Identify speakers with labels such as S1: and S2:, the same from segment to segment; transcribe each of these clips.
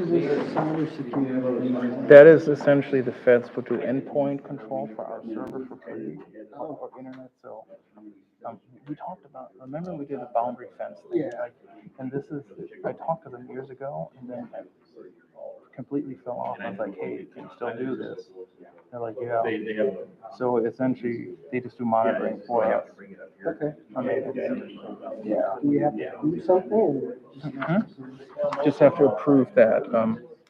S1: is this cybersecurity?
S2: That is essentially the feds would do endpoint control for our server for free, for internet. So we talked about, remember we did the boundary fence thing?
S1: Yeah.
S2: Like, and this is, I talked to them years ago and then I completely fell off. I was like, hey, can you still do this? They're like, yeah. So essentially, they just do monitoring for us.
S1: Okay.
S2: I mean, it's,
S1: Yeah. Do you have to do something?
S2: just have to approve that,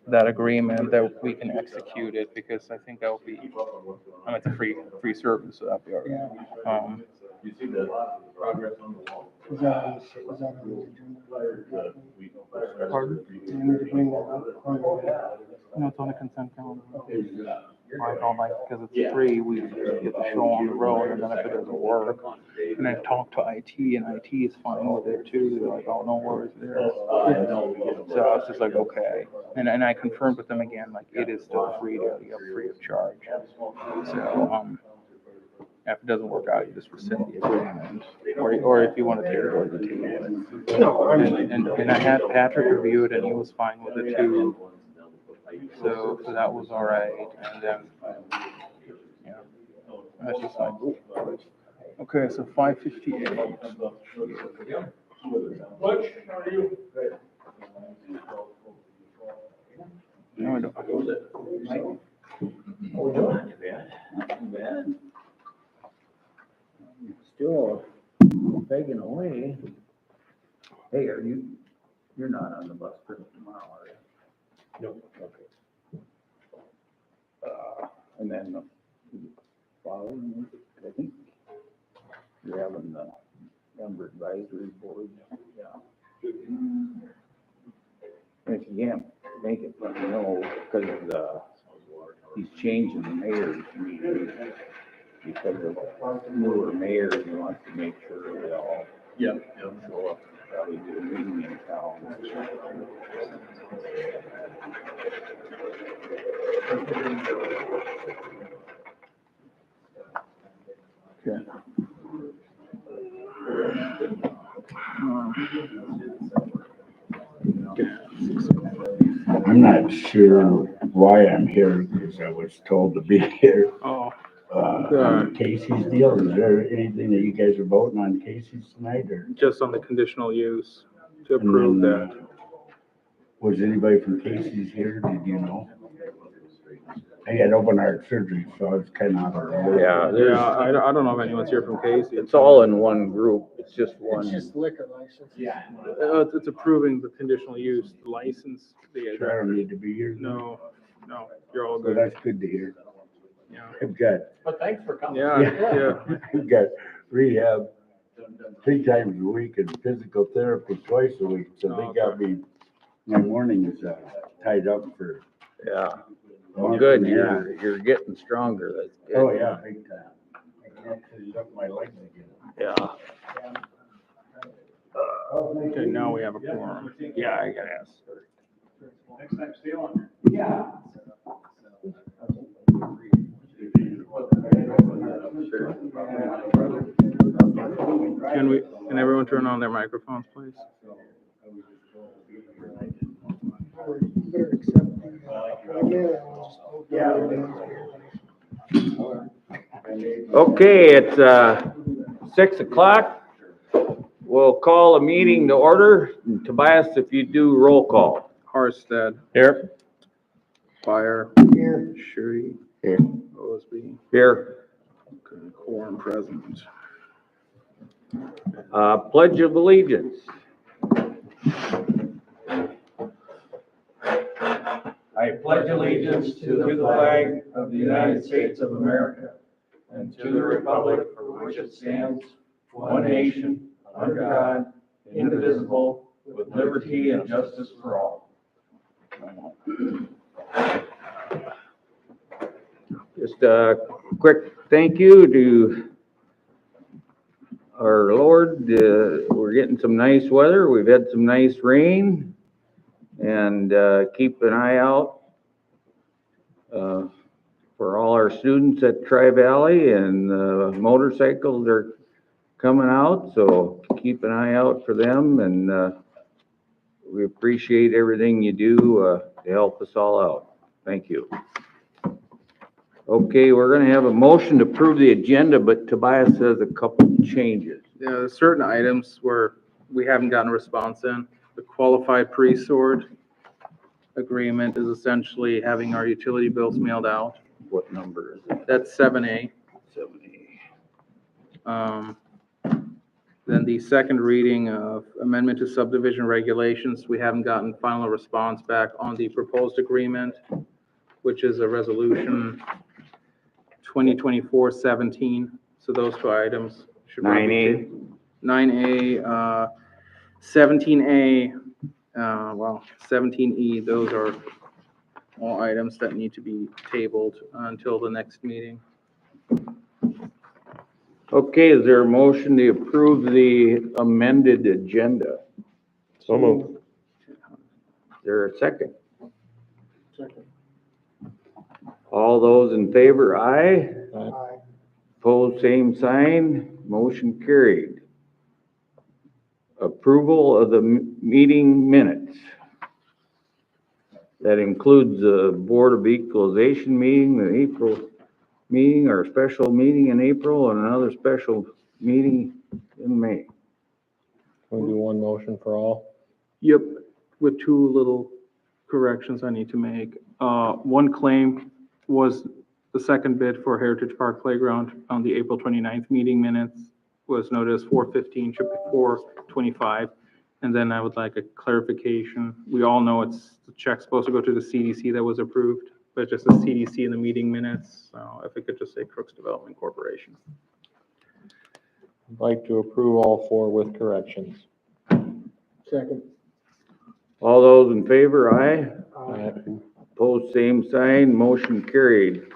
S2: that agreement that we can execute it because I think that would be, I mean, it's a free service, so that'd be all right.
S3: You see the progress on the wall.
S1: Is that on the agenda?
S2: Pardon?
S1: Do you need to bring that up?
S2: No, it's on the consent calendar. I don't like, because it's free, we get the show on the road, and then if it doesn't work, and I've talked to IT, and IT is fine with it too, they're like, oh, no worries there. So I was just like, okay, and I confirmed with them again, like, it is still free to, you have free of charge. So, if it doesn't work out, you just rescind the agreement, or if you want to take it over the table. And I had Patrick review it, and he was fine with it too. So that was all right, and then, yeah, that's just like, okay, so 5:58. No, I don't.
S4: Not bad. Still begging away. Hey, you're not on the bus trip tomorrow, are you?
S3: No.
S4: Okay. And then the following week, I think you're having the member advisory board. Yeah. And if you can't make it, let me know, because he's changing the mayor's meeting. Because of newer mayors, he wants to make sure they all show up, probably do a meeting in town. Okay.
S5: I'm not sure why I'm here, because I was told to be here.
S2: Oh,
S5: On Casey's deal, is there anything that you guys are voting on Casey's tonight, or?
S2: just on the conditional use to approve that.
S5: Was anybody from Casey's here, did you know? I had open heart surgery, so I was kind of out of there.
S2: Yeah, I don't know if anyone's here from Casey.
S4: It's all in one group, it's just one.
S1: It's just liquor license.
S3: Yeah.
S2: It's approving the conditional use license.
S5: So I don't need to be here?
S2: No, you're all
S5: So
S2: good.
S5: that's good to hear.
S2: Yeah,
S5: I've got,
S3: But thanks for coming.
S2: yeah.
S5: I've got rehab 3 times a week and physical therapy twice a week, so they got me, my morning is tied up for.
S4: Yeah. Well, good, you're getting stronger, that's good.
S5: Oh, yeah, big time. I can actually lift my legs again.
S4: Yeah.
S2: Okay, now we have a quorum.
S4: Yeah, I gotta ask.
S3: Next time, stay on.
S5: Yeah.
S2: Can everyone turn on their microphones, please?
S1: You better accept the appointment, or just.
S4: Okay, it's 6 o'clock. We'll call a meeting to order. Tobias, if you do roll call.
S2: Harsted.
S4: Here.
S2: Fire.
S1: Here.
S2: Shuri.
S4: Here.
S2: Osby.
S4: Here.
S2: Okay, quorum present.
S4: Pledge of allegiance.
S6: I pledge allegiance to the flag of the United States of America and to the republic for which it stands, one nation, under God, indivisible, with liberty and justice for all.
S4: Just a quick thank you to our Lord. We're getting some nice weather. We've had some nice rain. And keep an eye out for all our students at Tri-Valley, and motorcycles are coming out, so keep an eye out for them, and we appreciate everything you do. to help us all out. Thank you. Okay, we're gonna have a motion to approve the agenda, but Tobias has a couple changes.
S2: Yeah, there's certain items where we haven't gotten a response in. The qualified pre-sort agreement is essentially having our utility bills mailed out.
S4: What number is it?
S2: That's 7A.
S4: 70.
S2: Then the second reading of amendment to subdivision regulations, we haven't gotten final response back on the proposed agreement, which is a resolution 2024-17. So those two items should.
S4: 9A.
S2: 9A, 17A, 17E, those are all items that need to be tabled until the next meeting.
S4: Okay, is there a motion to approve the amended agenda?
S6: So moved.
S4: Is there a second?
S1: Second.
S4: All those in favor, aye.
S1: Aye.
S4: Opposed, same sign. Motion carried. Approval of the meeting minutes. That includes the Board of Equalization meeting, the April meeting, our special meeting in April, and another special meeting in May.
S6: Can we do one motion for all?
S2: Yep, with two little corrections I need to make. One claim was the second bid for Heritage Park Playground on the April 29th meeting minutes was noted as 415, should be 425. And then I would like a clarification. We all know the check's supposed to go to the CDC that was approved, but it just says CDC in the meeting minutes. So if it could just say Crooks Development Corporation.
S6: I'd like to approve all four with corrections.
S1: Second.
S4: All those in favor, aye.
S1: Aye.
S4: Opposed, same sign. Motion carried.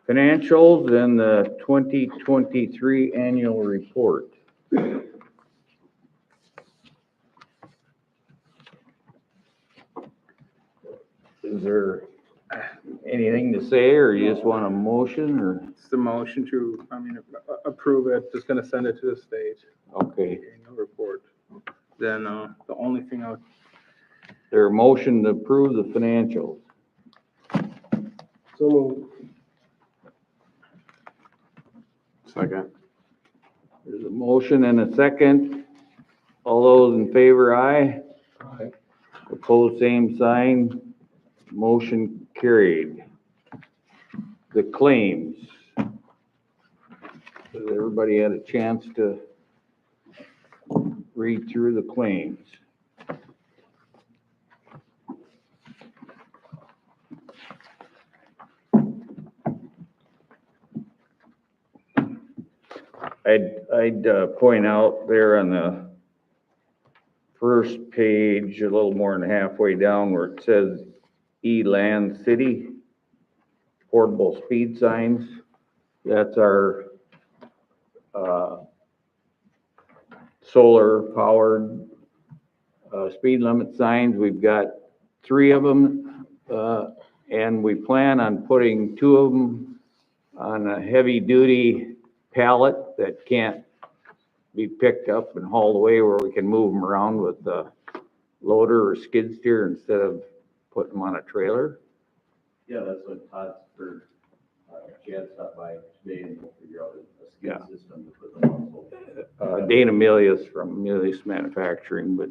S4: Financials and the 2023 annual report. Is there anything to say, or you just want a motion, or?
S2: It's the motion to, approve it, just gonna send it to the state.
S4: Okay,
S2: Annual report. Then, the only thing I would,
S4: there a motion to approve the financials?
S1: So moved.
S3: Second.
S4: There's a motion and a second. All those in favor, aye.
S6: Aye.
S4: Opposed, same sign. Motion carried. The claims. Has everybody had a chance to read through the claims? I'd point out there on the first page, a little more than halfway down, where it says Eland City portable speed signs. That's our solar powered speed limit signs. We've got 3 of them, and we plan on putting 2 of them on a heavy duty pallet that can't be picked up and hauled away, where we can move them around with the loader or skid steer instead of putting them on a trailer.
S3: Yeah, that's what Todd's for, Chad stopped by today and we'll figure out a
S4: Yeah.
S3: skid system to put them on. So
S4: Dana Amelia's from Amelia's Manufacturing, but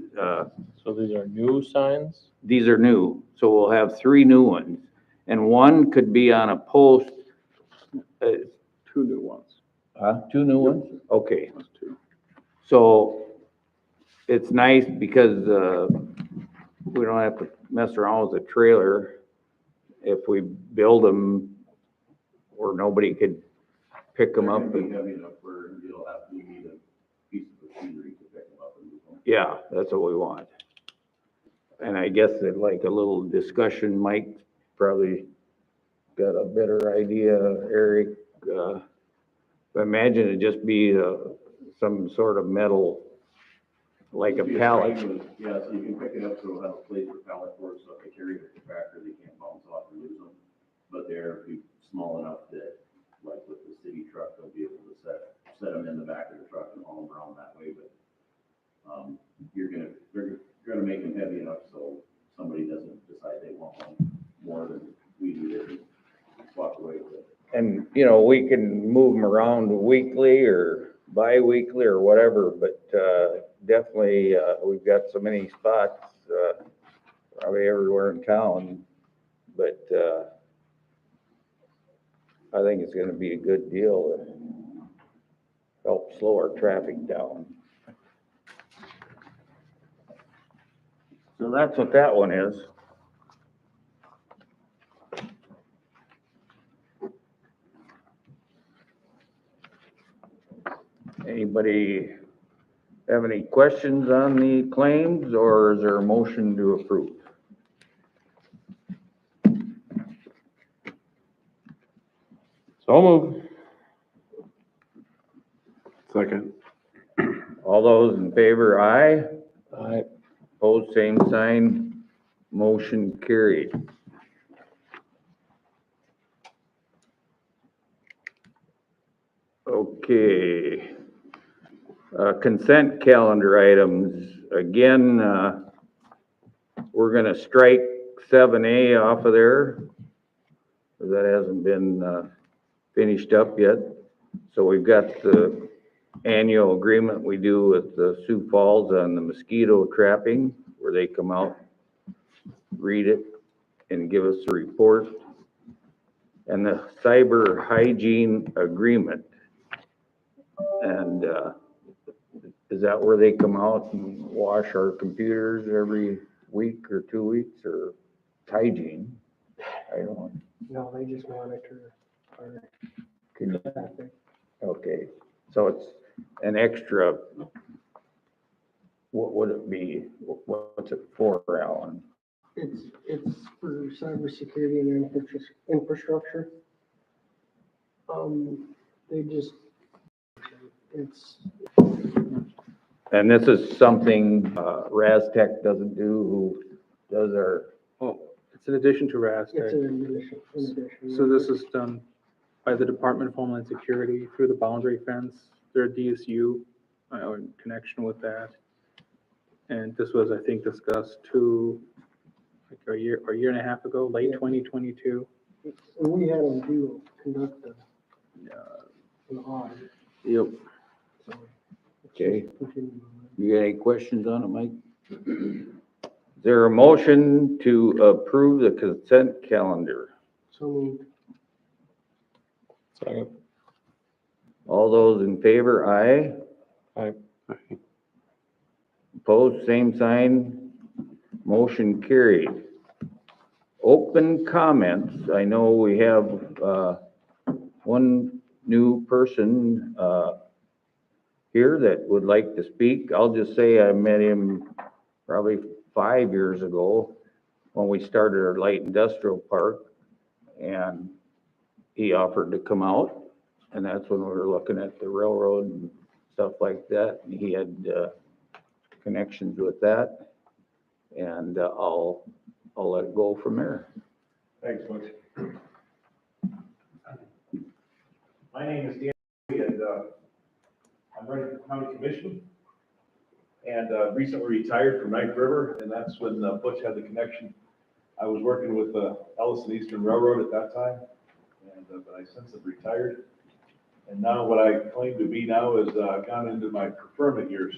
S6: So these are new signs?
S4: these are new. So we'll have 3 new ones, and one could be on a post.
S2: 2 new ones.
S4: 2 new ones? Okay.
S2: That's 2.
S4: So it's nice because we don't have to mess around with the trailer. If we build them where nobody could pick them up.
S3: They're gonna be heavy enough where you need a piece of machinery to pick them up and move them.
S4: Yeah, that's what we want. And I guess that like a little discussion, Mike probably got a better idea, Eric. I imagine it'd just be some sort of metal, like a
S3: Be
S4: pallet.
S3: frame with- Yeah, so you can pick it up, so it'll have a place for pallet for it, so if they carry it at the tractor, they can't bounce off and lose them. But they're small enough that, like with the city truck, they'll be able to set them in the back of the truck and haul them around that way, but, they're gonna make them heavy enough so somebody doesn't decide they want one
S4: you know, we can move them around weekly or bi-weekly or whatever, but, definitely, we've got so many spots, probably everywhere in town, but, I think it's gonna be a good deal and help slow our traffic down. So that's what that one is. Anybody have any questions on the claims, or is there a motion to approve?
S6: So moved.
S1: Second.
S4: All those in favor, aye.
S1: Aye.
S4: Opposed, same sign. Motion carried. Okay. Consent calendar items. Again, we're gonna strike 7A off of there. That hasn't been finished up yet. So we've got the annual agreement we do with the Sioux Falls on the mosquito trapping, where they come out, read it, and give us a report. And the cyber hygiene agreement. And, is that where they come out and wash our computers every week or 2 weeks, or hygiene? I don't know.
S1: No, they just monitor our
S4: Can you-
S1: traffic.
S4: Okay, so it's an extra, what would it be? What's it for, Alan?
S1: It's for cybersecurity and infrastructure. They just, it's,
S4: And this is something, RasTech doesn't do, who does our,
S2: Oh, it's in addition to
S1: it's
S2: RASTech.
S1: an addition.
S2: So this is done by the Department of Homeland Security through the boundary fence, their DSU, in connection with that. And this was, I think, discussed like a year and a half ago, late
S1: Yeah.
S2: 2022.
S1: And we had them conduct an audit,
S2: Yep.
S1: so.
S4: Okay.
S1: Continue on
S4: you got any questions on it, Mike? Is there a motion to approve the consent calendar?
S1: that. So moved.
S6: Second.
S4: All those in favor, aye.
S6: Aye.
S4: Opposed, same sign. Motion carried. Open comments. I know we have, one new person, here that would like to speak. I'll just say I met him probably 5 years ago when we started our light industrial park, and he offered to come out, and that's when we were looking at the railroad and stuff like that. And he had connections with that, and I'll let it go from there.
S7: Thanks, Butch. My name is Dan, and I'm running for county commission. And recently retired from Knife River, and that's when Butch had the connection. I was working with Ellison Eastern Railroad at that time, and but I since have retired. And now what I claim to be now is I've gone into my preferment years.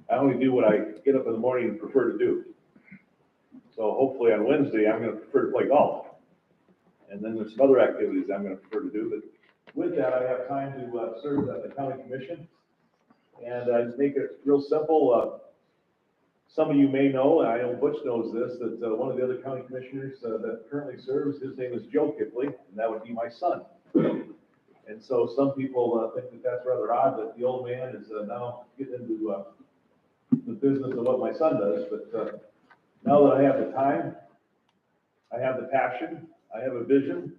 S7: I only do what I get up in the morning and prefer to do. So hopefully on Wednesday, I'm gonna prefer to play golf. And then there's some other activities I'm gonna prefer to do, but with that, I have time to serve at the county commission. And to make it real simple, some of you may know, and I know Butch knows this, that one of the other county commissioners that currently serves, his name is Joe Kipley, and that would be my son. And so some people think that that's rather odd that the old man is now getting into the business of what my son does, but now that I have the time, I have the passion, I have a vision,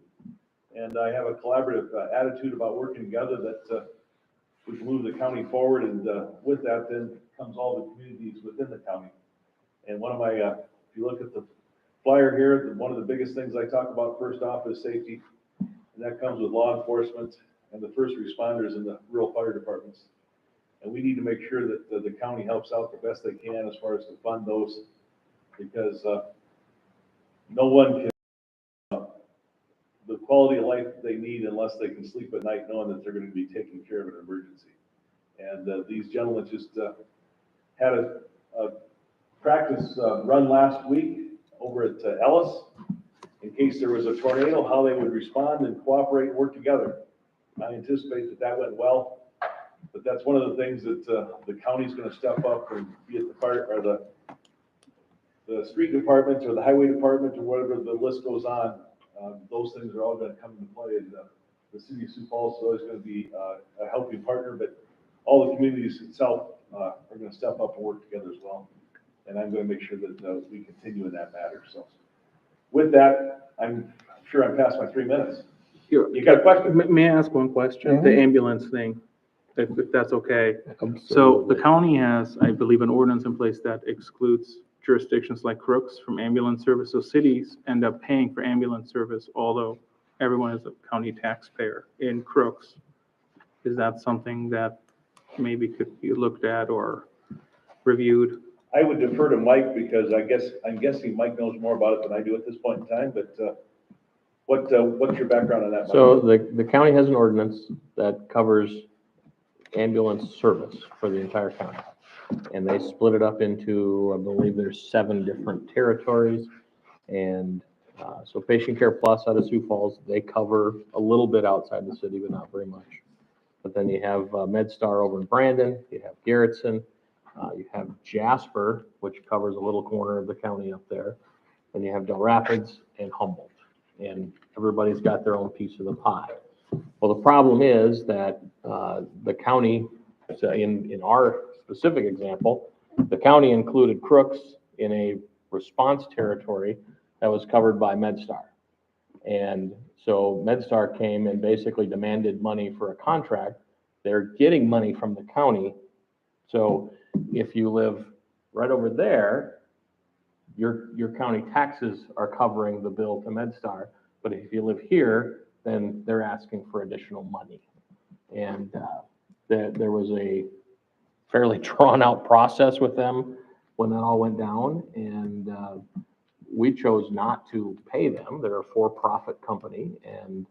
S7: and I have a collaborative attitude about working together that we can move the county forward, and with that then comes all the communities within the county. And one of my, if you look at the flyer here, one of the biggest things I talk about first off is safety, and that comes with law enforcement and the first responders and the rural fire departments. And we need to make sure that the county helps out the best they can as far as to fund those, because no one can, the quality of life they need unless they can sleep at night knowing that they're going to be taking care of an emergency. And these gentlemen just had a practice run last week over at Ellis in case there was a tornado, how they would respond and cooperate and work together. I anticipate that that went well, but that's one of the things that the county's going to step up and be at the fire or the street department or the highway department or whatever the list goes on. Those things are all going to come into play, and the city of Sioux Falls is always going to be a helping partner, but all the communities itself are going to step up and work together as well. And I'm going to make sure that we continue in that matter. So with that, I'm sure I'm past my 3 minutes. You got a question?
S2: May I ask one question? The ambulance thing, if that's okay. So the county has, I believe, an ordinance in place that excludes jurisdictions like Crooks from ambulance service. So cities end up paying for ambulance service, although everyone is a county taxpayer in Crooks. Is that something that maybe could be looked at or reviewed?
S7: I would defer to Mike because I'm guessing Mike knows more about it than I do at this point in time, but what's your background on that, Mike?
S6: So the county has an ordinance that covers ambulance service for the entire county. And they split it up into, I believe there's 7 different territories. And so Patient Care Plus out of Sioux Falls, they cover a little bit outside the city, but not very much. But then you have MedStar over in Brandon, you have Garrettson, you have Jasper, which covers a little corner of the county up there. And you have Del Rapids and Humboldt. And everybody's got their own piece of the pie. Well, the problem is that the county, so in our specific example, the county included Crooks in a response territory that was covered by MedStar. And so MedStar came and basically demanded money for a contract. They're getting money from the county. So if you live right over there, your county taxes are covering the bill to MedStar. But if you live here, then they're asking for additional money. And there was a fairly drawn out process with them when that all went down. And we chose not to pay them. They're a for-profit company and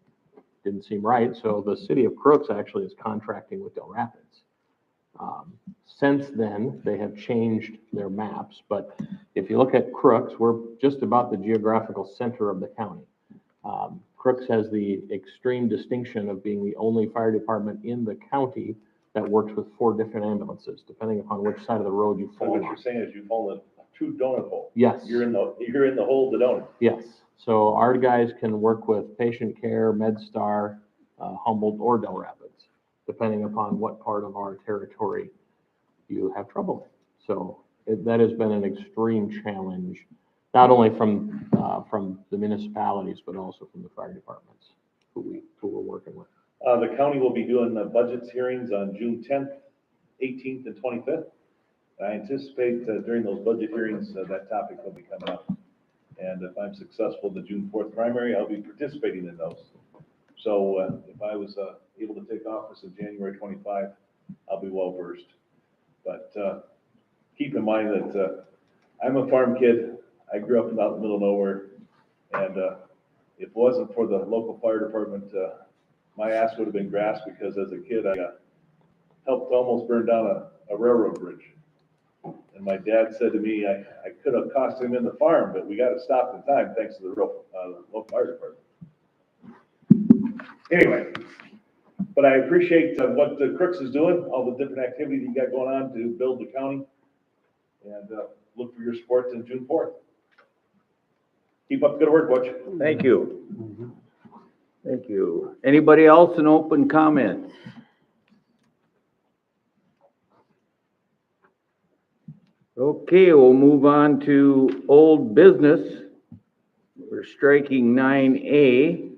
S6: didn't seem right. So the city of Crooks actually is contracting with Del Rapids. Since then, they have changed their maps. But if you look at Crooks, we're just about the geographical center of the county. Crooks has the extreme distinction of being the only fire department in the county that works with 4 different ambulances, depending upon which side of the road you
S7: So
S5: fall
S7: what
S5: on.
S7: you're saying is you fall in a true donut hole.
S6: Yes.
S7: You're in the hole of the donut.
S6: Yes. So our guys can work with Patient Care, MedStar, Humboldt, or Del Rapids, depending upon what part of our territory you have trouble with. So that has been an extreme challenge, not only from the municipalities, but also from the fire departments who we're working with.
S7: The county will be doing the budget hearings on June 10th, 18th, and 25th. I anticipate during those budget hearings, that topic will be coming up. And if I'm successful in the June 4th primary, I'll be participating in those. So if I was able to take office in January 25, I'll be well versed. But keep in mind that I'm a farm kid. I grew up out in the middle of nowhere. And if it wasn't for the local fire department, my ass would have been grass because as a kid, I helped almost burn down a railroad bridge. And my dad said to me, I could have cost him in the farm, but we got it stopped in time thanks to the local fire department. Anyway, but I appreciate what the Crooks is doing, all the different activities you got going on to build the county. And look for your support on June 4th. Keep up the good work, Butch.
S4: Thank you. Thank you. Anybody else in open comment? Okay, we'll move on to old business. We're striking 9A.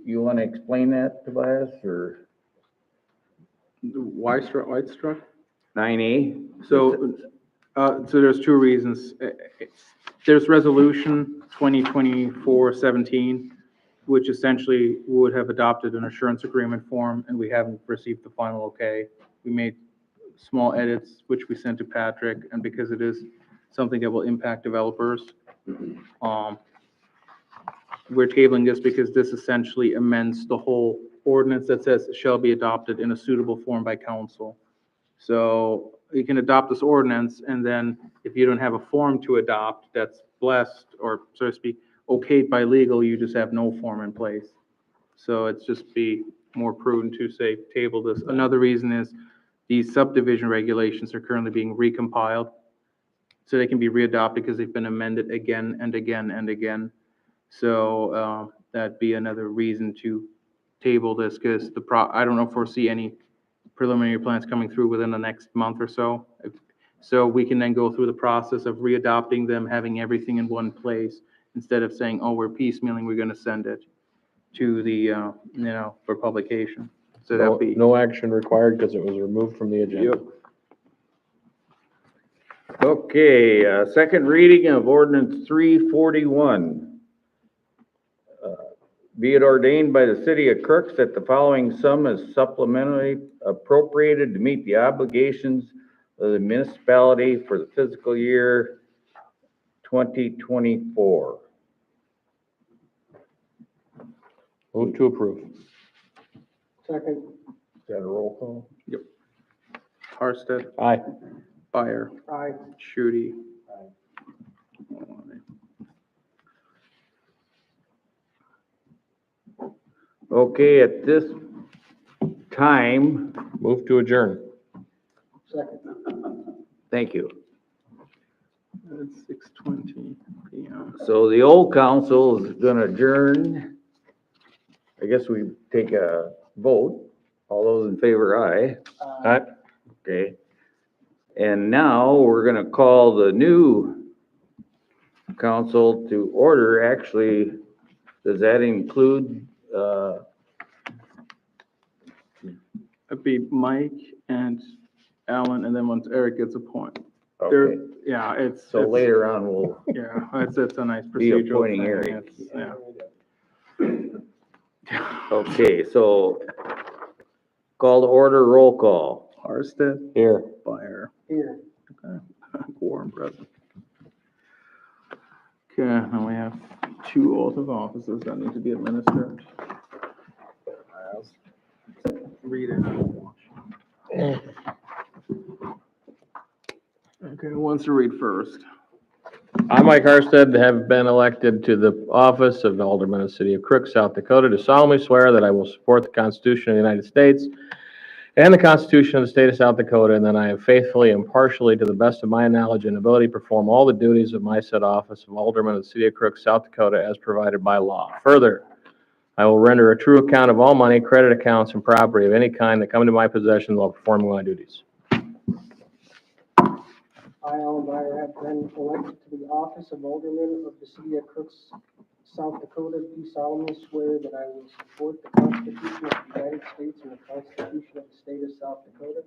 S4: You want to explain that, Tobias, or
S2: Why struck?
S4: 9A?
S2: So there's 2 reasons. There's resolution 2024-17, which essentially would have adopted an assurance agreement form, and we haven't received the final okay. We made small edits, which we sent to Patrick, and because it is something that will impact developers, we're tabling this because this essentially amends the whole ordinance that says it shall be adopted in a suitable form by council. So you can adopt this ordinance, and then if you don't have a form to adopt that's blessed, or so to speak, okayed by legal, you just have no form in place. So it's just be more prudent to say, table this. Another reason is these subdivision regulations are currently being recompiled, so they can be readopted because they've been amended again and again and again. So that'd be another reason to table this, because I don't foresee any preliminary plans coming through within the next month or so. So we can then go through the process of readopting them, having everything in one place, instead of saying, oh, we're piecemealing, we're gonna send it to the, for publication. So that'd be.
S6: No action required because it was removed from the agenda.
S4: Okay, second reading of ordinance 341. Be it ordained by the city of Crooks that the following sum is supplementally appropriated to meet the obligations of the municipality for the fiscal year 2024.
S6: Move to approve.
S1: Second.
S6: Is that a roll call?
S2: Harsted,
S6: Aye.
S2: Fire,
S1: Aye.
S2: Shooty.
S4: Okay, at this time,
S6: Move to adjourn.
S1: Second.
S4: thank you.
S2: It's 6:20 p.m.
S4: So the old council is gonna adjourn. I guess we take a vote. All those in favor, aye.
S6: Aye.
S4: Okay. And now we're gonna call the new council to order. Actually, does that include,
S2: It'd be Mike and Alan, and then once Eric gets a point.
S4: okay,
S2: Yeah,
S4: so
S2: it's-
S4: later on we'll
S2: Yeah, it's a nice
S4: be
S2: procedural
S4: appointing
S2: thing.
S4: Eric.
S2: Yeah.
S4: Okay, so call to order, roll call.
S2: Harsted,
S6: Here.
S2: Fire,
S1: Here.
S2: quorum present. Okay, and we have 2 oaths of offices that need to be administered. Read it. Okay, who wants to read first?
S6: I, Mike Harstead, have been elected to the office of Alderman of the City of Crooks, South Dakota, do solemnly swear that I will support the Constitution of the United States and the Constitution of the State of South Dakota, and that I have faithfully, impartially, to the best of my knowledge and ability, perform all the duties of my said office of Alderman of the City of Crooks, South Dakota, as provided by law. Further, I will render a true account of all money, credit accounts, and property of any kind that come into my possession while performing my duties.
S1: I, Alan Meyer, have been elected to the office of Alderman of the City of Crooks, South Dakota, do solemnly swear that I will support the Constitution of the United States and the Constitution of the State of South Dakota,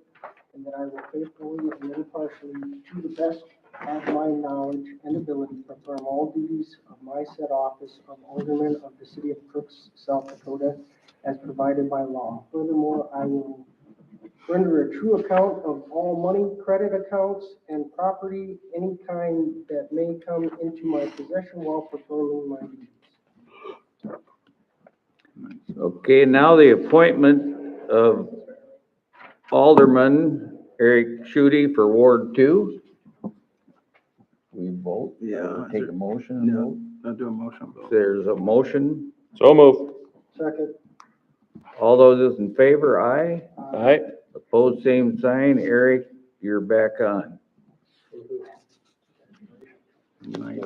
S1: and that I will faithfully and impartially, to the best of my knowledge and ability, perform all duties of my said office of Alderman of the City of Crooks, South Dakota, as provided by law. Furthermore, I will render a true account of all money, credit accounts, and property, any kind that may come into my possession while performing my duties.
S4: Okay, now the appointment of Alderman Eric Shooty for Ward 2. We vote?
S2: Yeah.
S4: Take a motion and
S2: No,
S4: vote?
S2: I'll do a motion vote.
S4: There's a motion.
S6: So move.
S1: Second.
S4: All those in favor, aye.
S6: Aye.
S4: Opposed, same sign. Eric, you're back on.
S2: Nice.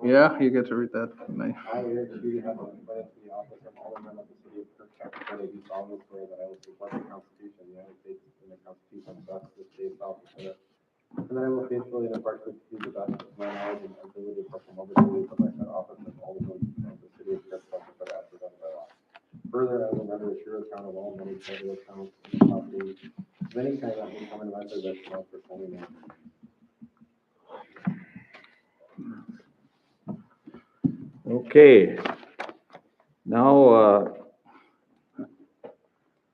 S2: Yeah, you get to read that. Nice.
S8: I, Eric Shooty, have been appointed to the office of Alderman of the City of Crooks, South Dakota, do solemnly swear that I will support the Constitution of the United States and the Constitution of the State of South Dakota, and that I will faithfully and impartially, to the best of my knowledge and ability, perform all the duties of my said office of Alderman of the City of Crooks, South Dakota, as provided by law. Further, I will render a true account of all money, credit accounts, and property of any kind that may come into my possession while performing my duties.
S4: Okay. Now,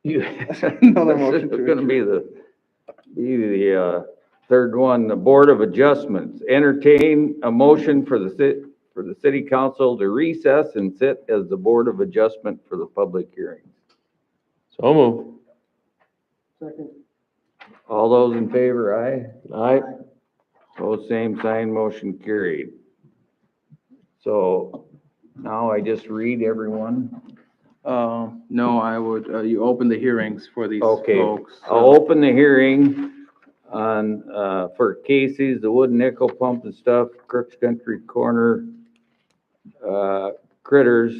S4: you,
S2: Another motion
S4: this is
S2: to
S4: gonna be the third one, the Board of Adjustments. Entertain a motion for the for the city council to recess and sit as the board of adjustment for the public hearings.
S6: So move.
S1: Second.
S4: All those in favor, aye?
S6: Aye.
S4: Pose same sign, motion carried. So now I just read everyone.
S2: No, I would, you open the hearings for these
S4: Okay,
S2: folks.
S4: I'll open the hearing on, for Casey's, the wood nickel pump and stuff, Crooks Country Corner, Critters.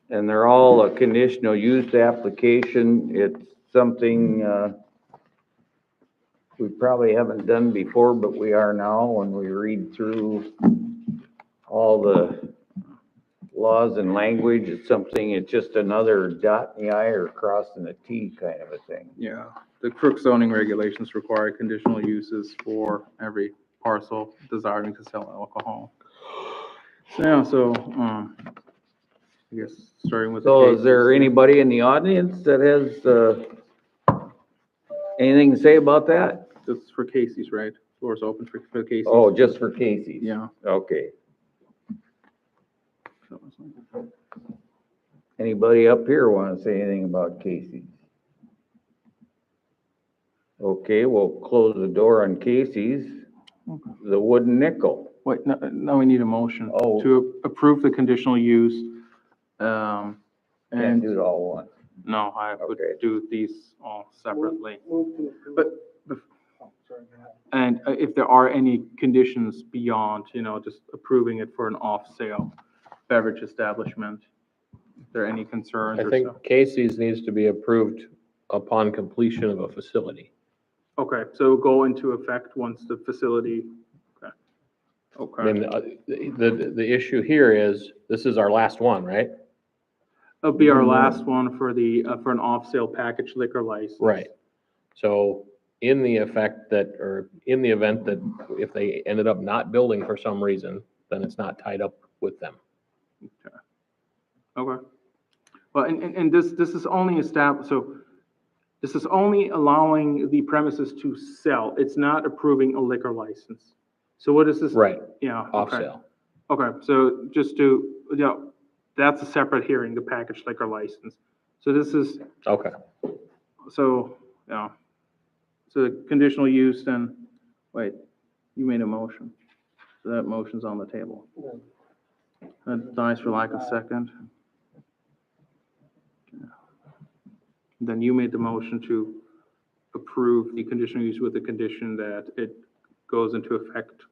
S4: And they're all a conditional use application. It's something, we probably haven't done before, but we are now when we read through all the laws and language. It's something, it's just another dot in the I or crossing the T kind of a thing.
S2: Yeah, the Crooks zoning regulations require conditional uses for every parcel desiring to sell alcohol. So, yeah, I guess starting with.
S4: So is there anybody in the audience that has, anything to say about that?
S2: This is for Casey's, right? Floor's open for Casey's.
S4: Oh, just for Casey's?
S2: Yeah.
S4: Okay. Anybody up here want to say anything about Casey's? Okay, we'll close the door on Casey's. The wooden nickel.
S2: Wait, now we need a motion
S4: Oh.
S2: to approve the conditional use.
S4: Can't
S2: And
S4: do it all once.
S2: no, I would
S4: Okay.
S2: do these all separately.
S1: Move to approve.
S2: But,
S1: Oh, sorry, go ahead.
S2: and if there are any conditions beyond, just approving it for an off-sale beverage establishment, if there are any concerns
S6: I
S2: or
S6: think
S2: so.
S6: Casey's needs to be approved upon completion of a facility.
S2: Okay, so go into effect once the facility, okay.
S6: I
S2: Okay.
S6: mean, the issue here is, this is our last one, right?
S2: It'll be our last one for for an off-sale package liquor license.
S6: Right. So in the event that if they ended up not building for some reason, then it's not tied up with them.
S2: Okay. Well, and this is only so this is only allowing the premises to sell. It's not approving a liquor license. So what is this?
S6: Right,
S2: Yeah.
S6: off
S2: Okay.
S6: sale.
S2: Okay, so just to, that's a separate hearing, the package liquor license. So this is,
S6: Okay.
S2: so, yeah. So the conditional use then, wait, you made a motion. So that motion's on the table. That dies for lack of second. Then you made the motion to approve the conditional use with the condition that it goes into effect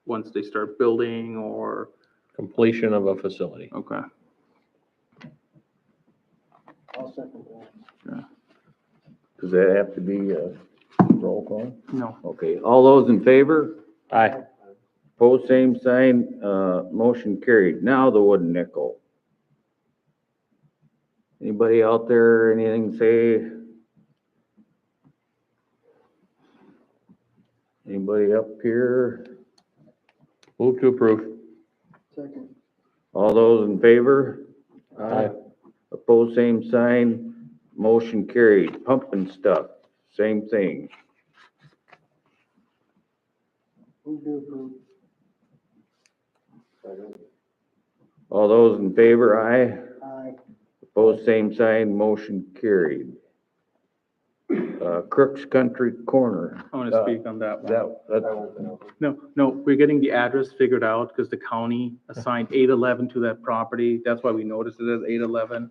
S2: once they start building or,
S6: Completion of a facility.
S2: okay.
S1: I'll second that.
S4: Does that have to be a roll call?
S2: No.
S4: Okay, all those in favor?
S6: Aye.
S4: Pose same sign, motion carried. Now the wooden nickel. Anybody out there, anything to say? Anybody up here?
S6: Move to approve.
S1: Second.
S4: All those in favor?
S6: Aye.
S4: Opposed, same sign, motion carried. Pump and stuff, same thing.
S1: Move to approve.
S4: All those in favor, aye.
S1: Aye.
S4: Opposed, same sign, motion carried. Crooks Country Corner.
S2: I want to speak on that one.
S4: That,
S2: No, we're getting the address figured out because the county assigned 811 to that property. That's why we noticed it as 811.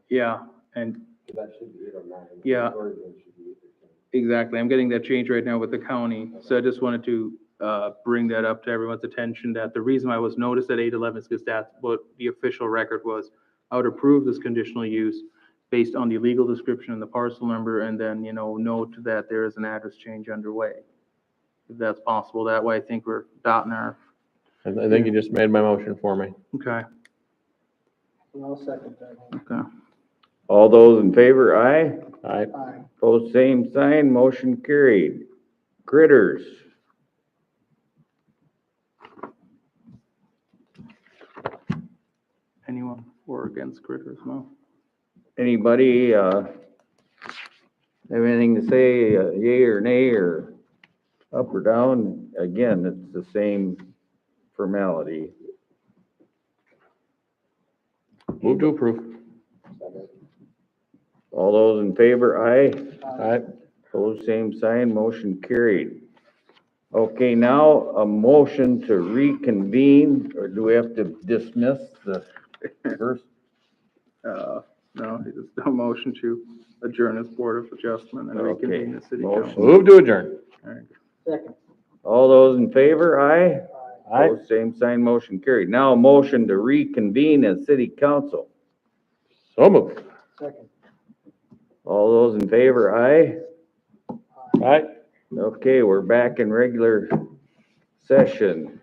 S2: Yeah, and,
S8: That should be 8 or 9.
S2: Yeah.
S8: The ordinance should be 8 or 10.
S2: exactly. I'm getting that change right now with the county. So I just wanted to bring that up to everyone's attention, that the reason why it was noticed at 811 is because that's what the official record was. I would approve this conditional use based on the legal description and the parcel number, and then, note that there is an address change underway. If that's possible, that way I think we're dotting our,
S6: I think you just made my motion for me.
S2: okay,
S1: And I'll second that.
S2: okay.
S4: all those in favor, aye.
S6: Aye.
S1: Aye.
S4: Opposed, same sign, motion carried. Critters.
S2: Anyone for or against critters, no?
S4: Anybody, have anything to say, yay or nay, or up or down? Again, it's the same formality.
S6: Move to approve.
S4: All those in favor, aye.
S6: Aye.
S4: Opposed, same sign, motion carried. Okay, now a motion to reconvene, or do we have to dismiss the first?
S2: No, it's a motion to adjourn as Board of Adjustment and reconvene the city
S4: motion.
S2: council.
S6: Move to adjourn.
S1: Second.
S4: All those in favor, aye.
S6: Aye.
S4: Opposed, same sign, motion carried. Now a motion to reconvene as city council.
S6: So moved.
S1: Second.
S4: All those in favor, aye.
S6: Aye.
S4: Okay, we're back in regular session.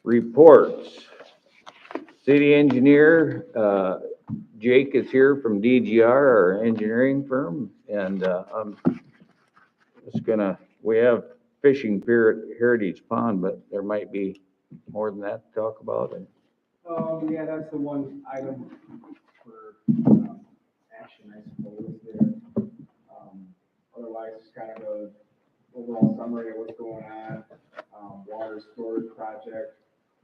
S4: Reports. City engineer, Jake is here from DGR, our engineering firm, and, I'm just gonna, we have fishing pier at Heritage Pond, but there might be more than that to talk about.
S8: Yeah, that's the one item for, action, I suppose, there. Otherwise, it's kind of a overall summary of what's going on. Water storage project,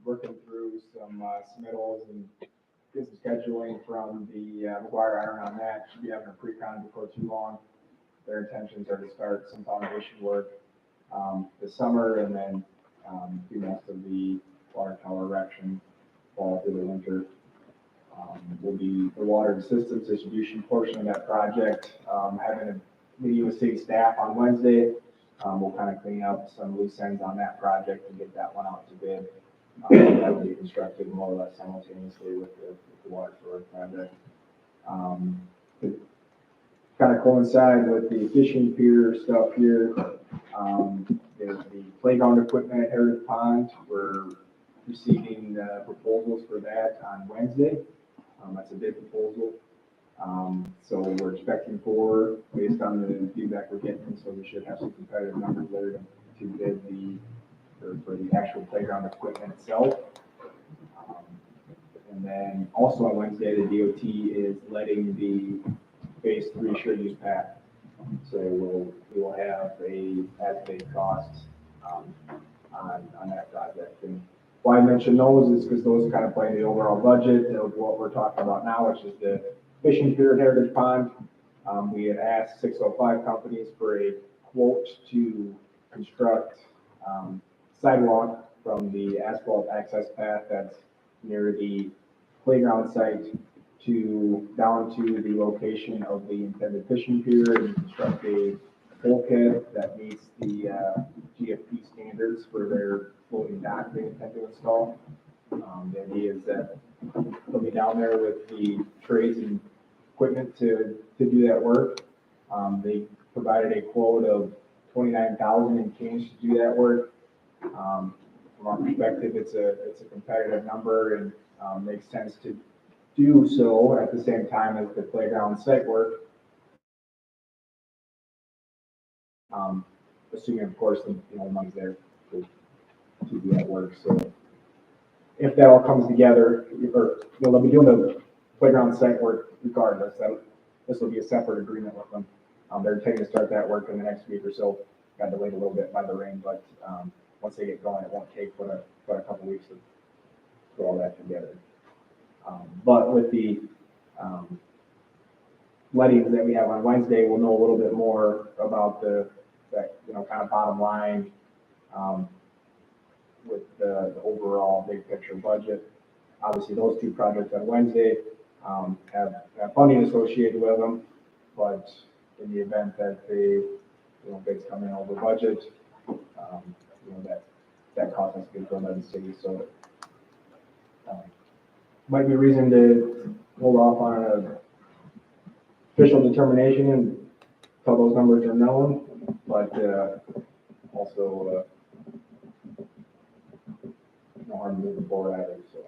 S8: working through some, submittals and get some scheduling from the, McGuire Iron on that. Should be having a pre-con before too long. Their intentions are to start some foundation work, this summer and then, do most of the water tower erection fall through the winter. Will be the water systems distribution portion of that project, having a meeting with city staff on Wednesday. We'll kind of clean up some loose ends on that project and get that one out to bid. That will be constructed more or less simultaneously with the water storage project. To kind of coincide with the fishing pier stuff here, there's the playground equipment at Heritage Pond. We're receiving proposals for that on Wednesday. That's a bid proposal. So we're expecting 4 based on the feedback we're getting, so we should have some competitive numbers there to bid for the actual playground equipment itself. And then also on Wednesday, the DOT is letting the phase 3 shared use path. So we will have a as-paid cost, on that project. And why I mention those is because those kind of play in the overall budget of what we're talking about now, which is the fishing pier at Heritage Pond. We had asked 605 companies for a quote to construct, sidewalk from the asphalt access path that's near the playground site down to the location of the intended fishing pier and construct a bulkhead that meets the, GFP standards for their floating dock they intend to install. The idea is that they'll be down there with the trades and equipment to do that work. They provided a quote of $29,000 and change to do that work. From our perspective, it's a competitive number and makes sense to do so at the same time as the playground site work. Assuming, of course, the money's there to do that work. So if that all comes together, they'll be doing the playground site work regardless. This will be a separate agreement with them. They're intending to start that work in the next week or so. Got delayed a little bit by the rain, but once they get going, it won't take but a couple weeks to put all that together. But with the lettings that we have on Wednesday, we'll know a little bit more about that kind of bottom line with the overall big picture budget. Obviously, those 2 projects on Wednesday have funding associated with them, but in the event that they bids come in over budget, that cost has to be done by the city. So might be a reason to hold off on an official determination until those numbers are known, but also no harm moving forward either. So,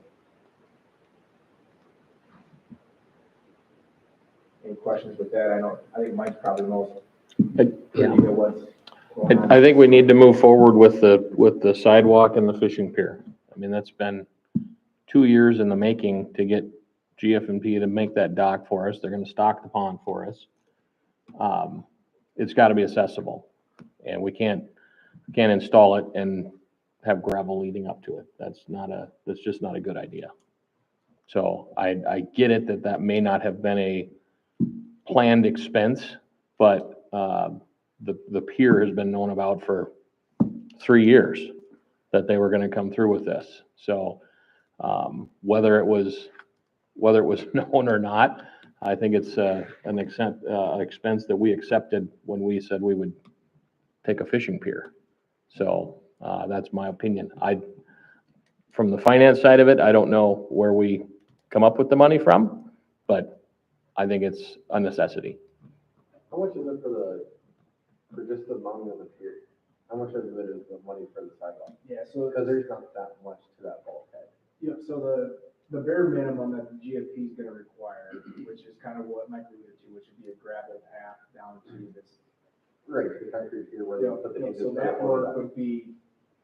S8: any questions with that? I think Mike's probably the most privy to what's going on.
S6: I think we need to move forward with the sidewalk and the fishing pier. I mean, that's been 2 years in the making to get GF&P to make that dock for us. They're gonna stock the pond for us. It's gotta be accessible, and we can't install it and
S9: have gravel leading up to it. That's just not a good idea. So I get it that that may not have been a planned expense, but, the pier has been known about for 3 years that they were gonna come through with this. So, whether it was known or not, I think it's, an expense that we accepted when we said we would take a fishing pier. So, that's my opinion. From the finance side of it, I don't know where we come up with the money from, but I think it's a necessity.
S8: How much is it for just the money of the pier? How much of it is the money for the sidewalk?
S10: Yeah, so,
S8: Because there's not that much to that bulkhead.
S10: yeah, so the bare minimum that the GFP is gonna require, which is kind of what Mike alluded to, which would be a gravel path down to this.
S8: Right, the concrete pier where they put the.
S10: So that work would be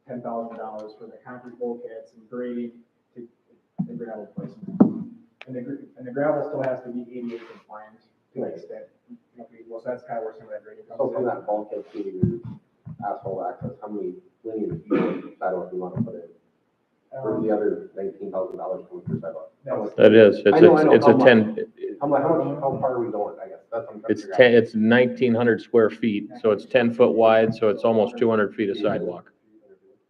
S10: $10,000 for the concrete bulkhead, some grading to the gravel placement. And the gravel still has to be ADA compliant to an extent. Well, so that's kind of where some of that grading
S8: So
S10: comes
S8: from
S10: in.
S8: that bulkhead to your asphalt access, how many linear feet of sidewalk you want to put in? For the other $19,000 coming through sidewalk? How much-
S9: That is,
S8: I know,
S9: it's
S8: how
S9: a
S8: much?
S9: 10,
S8: How far are we going, I guess? That's what I'm trying to
S9: it's
S8: figure out.
S9: 10, it's 1,900 square feet, so it's 10 foot wide, so it's almost 200 feet of sidewalk.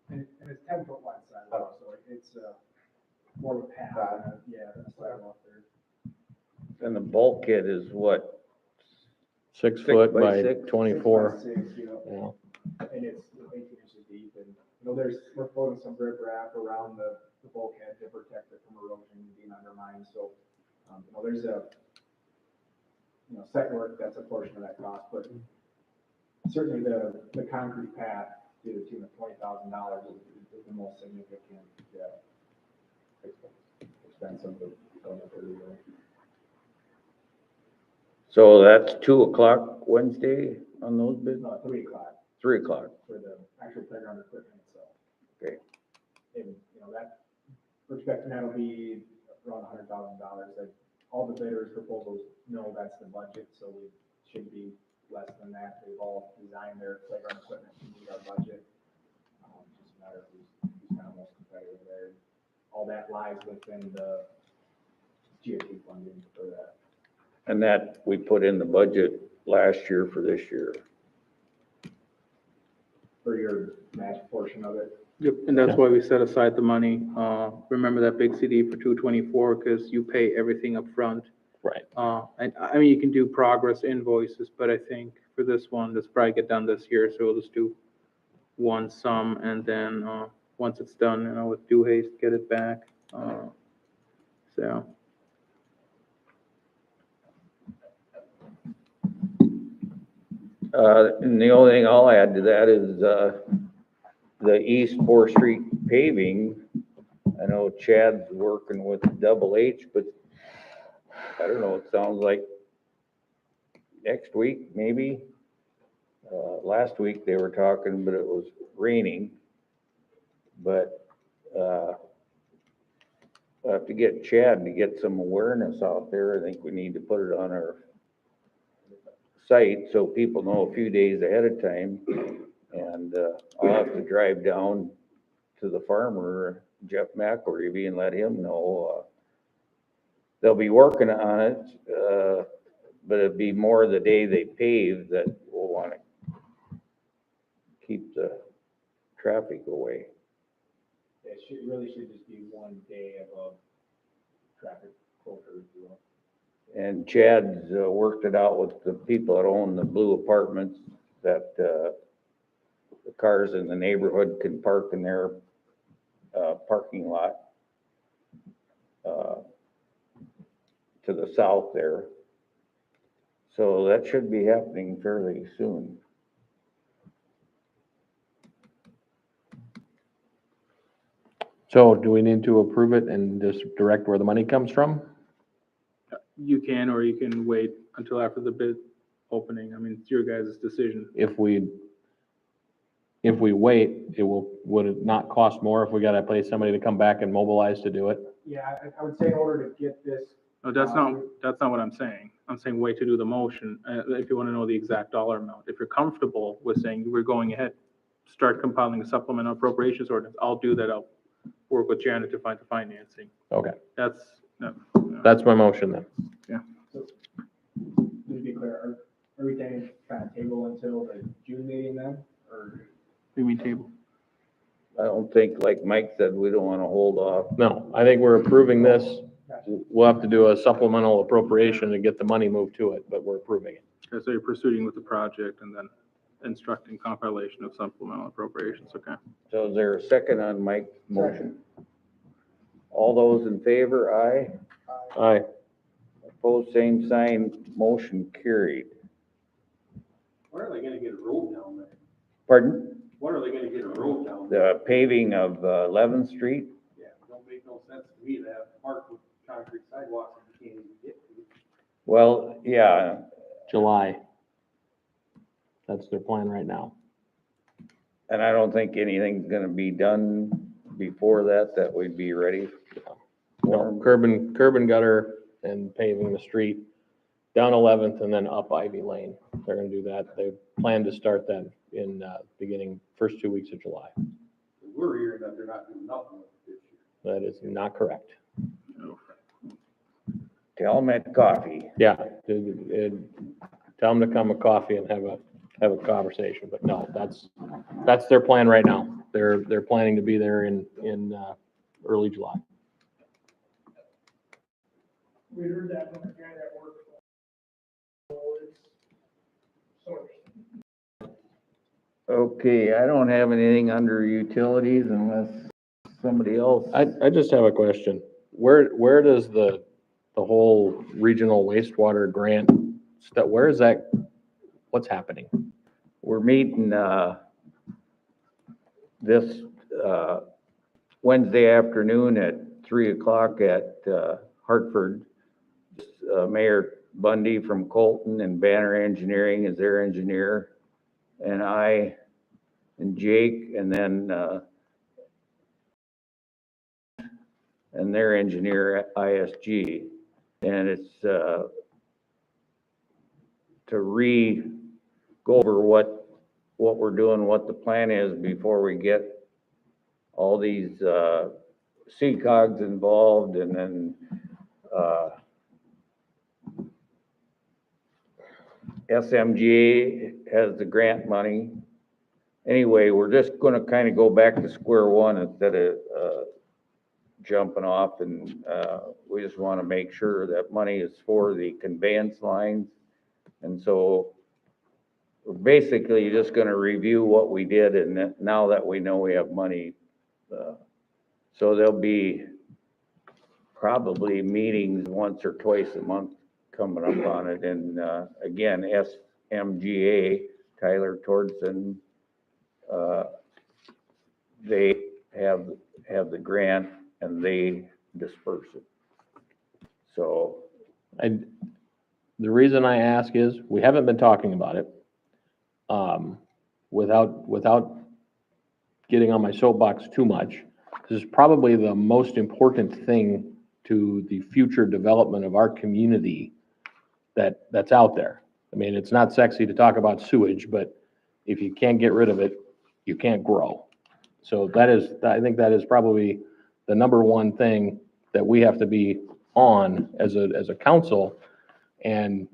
S10: And it's 10-foot wide sidewalk, so it's more of a path, yeah, that's sidewalk there.
S4: And the bulkhead is what?
S9: 6
S4: 6
S9: foot
S4: by
S9: by
S4: 6?
S9: 24,
S10: 6 by 6,
S9: yeah.
S10: And it's 18 inches deep, and, we're floating some riprap around the bulkhead to protect it from erosion being undermined, so, there's site work, that's a portion of that cost, but certainly the concrete path to the tune of $20,000 is the most significant, expense of the year.
S4: So that's 2 o'clock Wednesday on those bids?
S10: 3 o'clock
S4: 3 o'clock.
S10: for the actual playground equipment itself.
S4: Okay.
S10: And, that, we're expecting that'll be around $100,000. Like, all the bidders' proposals know that's the budget, so we should be less than that. They've all designed their playground equipment to meet our budget. Just a matter of who's kind of most competitive there. All that lies within the GFP funding for that.
S4: And that we put in the budget last year for this year.
S10: For your match portion of it.
S2: Yep, and that's why we set aside the money. Remember that big CD for 224, because you pay everything up front.
S9: Right.
S2: And I mean, you can do progress invoices, but I think for this one, this probably get done this year, so we'll just do one sum, and then, once it's done, with due haste, get it back. So.
S4: And the only thing I'll add to that is, the East 4th Street paving. I know Chad's working with Double H, but I don't know, it sounds like next week, maybe. Last week they were talking, but it was raining. But, we'll have to get Chad to get some awareness out there. I think we need to put it on our site so people know a few days ahead of time. And I'll have to drive down to the farmer, Jeff McElreevy, and let him know. They'll be working on it, but it'd be more the day they pave that we'll want to keep the traffic away.
S10: It really should just be one day of traffic closure, if you will.
S4: And Chad's worked it out with the people that own the blue apartments, that the cars in the neighborhood can park in their parking lot to the south there. So that should be happening fairly soon.
S9: So do we need to approve it and just direct where the money comes from?
S2: You can, or you can wait until after the bid opening. I mean, it's your guys' decision.
S9: If we wait, would it not cost more if we gotta pay somebody to come back and mobilize to do it?
S10: Yeah, I would say in order to get this.
S2: No, that's not what I'm saying. I'm saying wait to do the motion, if you want to know the exact dollar amount. If you're comfortable with saying we're going ahead, start compiling a supplemental appropriations ordinance. I'll do that. I'll work with Janet to find the financing.
S9: Okay,
S2: That's, no.
S9: that's my motion then.
S10: To be clear, are we going to table until the June meeting then, or?
S2: We mean table.
S4: I don't think, like Mike said, we don't wanna hold off.
S9: No, I think we're approving this. We'll have to do a supplemental appropriation to get the money moved to it, but we're approving it.
S2: Okay, so you're proceeding with the project and then instructing compilation of supplemental appropriations, okay?
S4: So is there a second on Mike's motion? All those in favor, aye.
S9: Aye.
S4: Opposed, same sign, motion carried.
S8: When are they gonna get a road down there?
S4: Pardon?
S8: When are they gonna get a road down there?
S4: The paving of 11th Street?
S8: Yeah, it don't make no sense to me to have parked with concrete sidewalks that you can't even get to.
S4: Well, yeah,
S9: July. That's their plan right now.
S4: and I don't think anything's gonna be done before that we'd be ready.
S9: No, curb and gutter and paving the street down 11th and then up Ivy Lane. They're gonna do that. They plan to start that in, beginning, first 2 weeks of July.
S8: We're hearing that they're not doing nothing with it this year.
S9: That is not correct.
S4: Tell them at coffee.
S9: Yeah, tell them to come with coffee and have a conversation, but no, that's their plan right now. They're planning to be there in early July.
S1: We heard that from a guy that worked for
S4: Okay, I don't have anything under utilities unless somebody else.
S9: I just have a question. Where does the whole regional wastewater grant stuff, where is that, what's happening?
S4: We're meeting, this, Wednesday afternoon at 3 o'clock at, Hartford. Mayor Bundy from Colton and Banner Engineering is their engineer, and I and Jake, and then, and their engineer at ISG. And it's, to go over what we're doing, what the plan is before we get all these, CCOGs involved, and then, SMGA has the grant money. Anyway, we're just gonna kind of go back to square one instead of, jumping off, and, we just want to make sure that money is for the conveyance lines. And so we're basically just gonna review what we did, and that, now that we know we have money, so there'll be probably meetings once or twice a month coming up on it. And, again, SMGA, Tyler Tordson, they have the grant and they disperse it. So,
S9: The reason I ask is, we haven't been talking about it. Without getting on my soapbox too much, this is probably the most important thing to the future development of our community that's out there. I mean, it's not sexy to talk about sewage, but if you can't get rid of it, you can't grow. So I think that is probably the number one thing that we have to be on as a council. And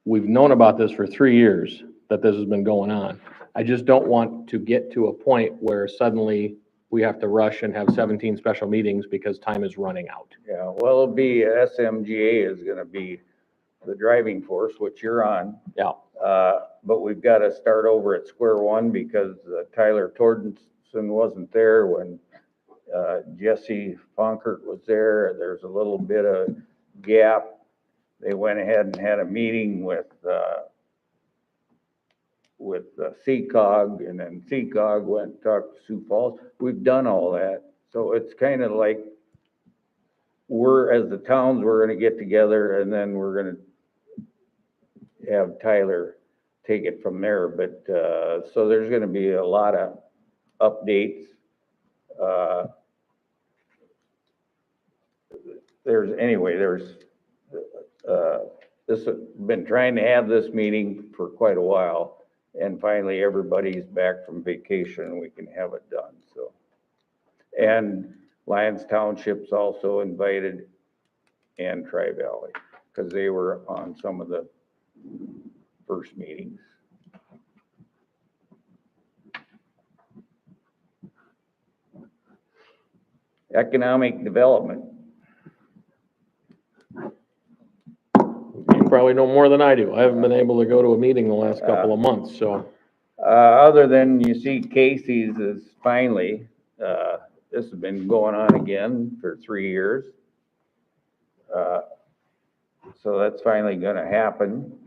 S9: we've known about this for 3 years, that this has been going on. I just don't want to get to a point where suddenly we have to rush and have 17 special meetings because time is running out.
S4: yeah, well, it'll be, SMGA is gonna be the driving force, which you're on.
S9: Yeah.
S4: But we've got to start over at square one because Tyler Tordenson wasn't there when, Jesse Fonkert was there. There's a little bit of gap. They went ahead and had a meeting with CCOG, and then CCOG went and talked to Sioux Falls. We've done all that. So it's kind of like, as the towns, we're gonna get together, and then we're gonna have Tyler take it from there. But, so there's gonna be a lot of updates. Been trying to have this meeting for quite a while, And finally, everybody's back from vacation and we can have it done, so. And Lyons Township's also invited, and Tri-Valley, because they were on some of the first meetings. Economic development.
S9: You probably know more than I do. I haven't been able to go to a meeting the last couple of months, so.
S4: Other than you see Casey's is finally, this has been going on again for 3 years. So that's finally gonna happen.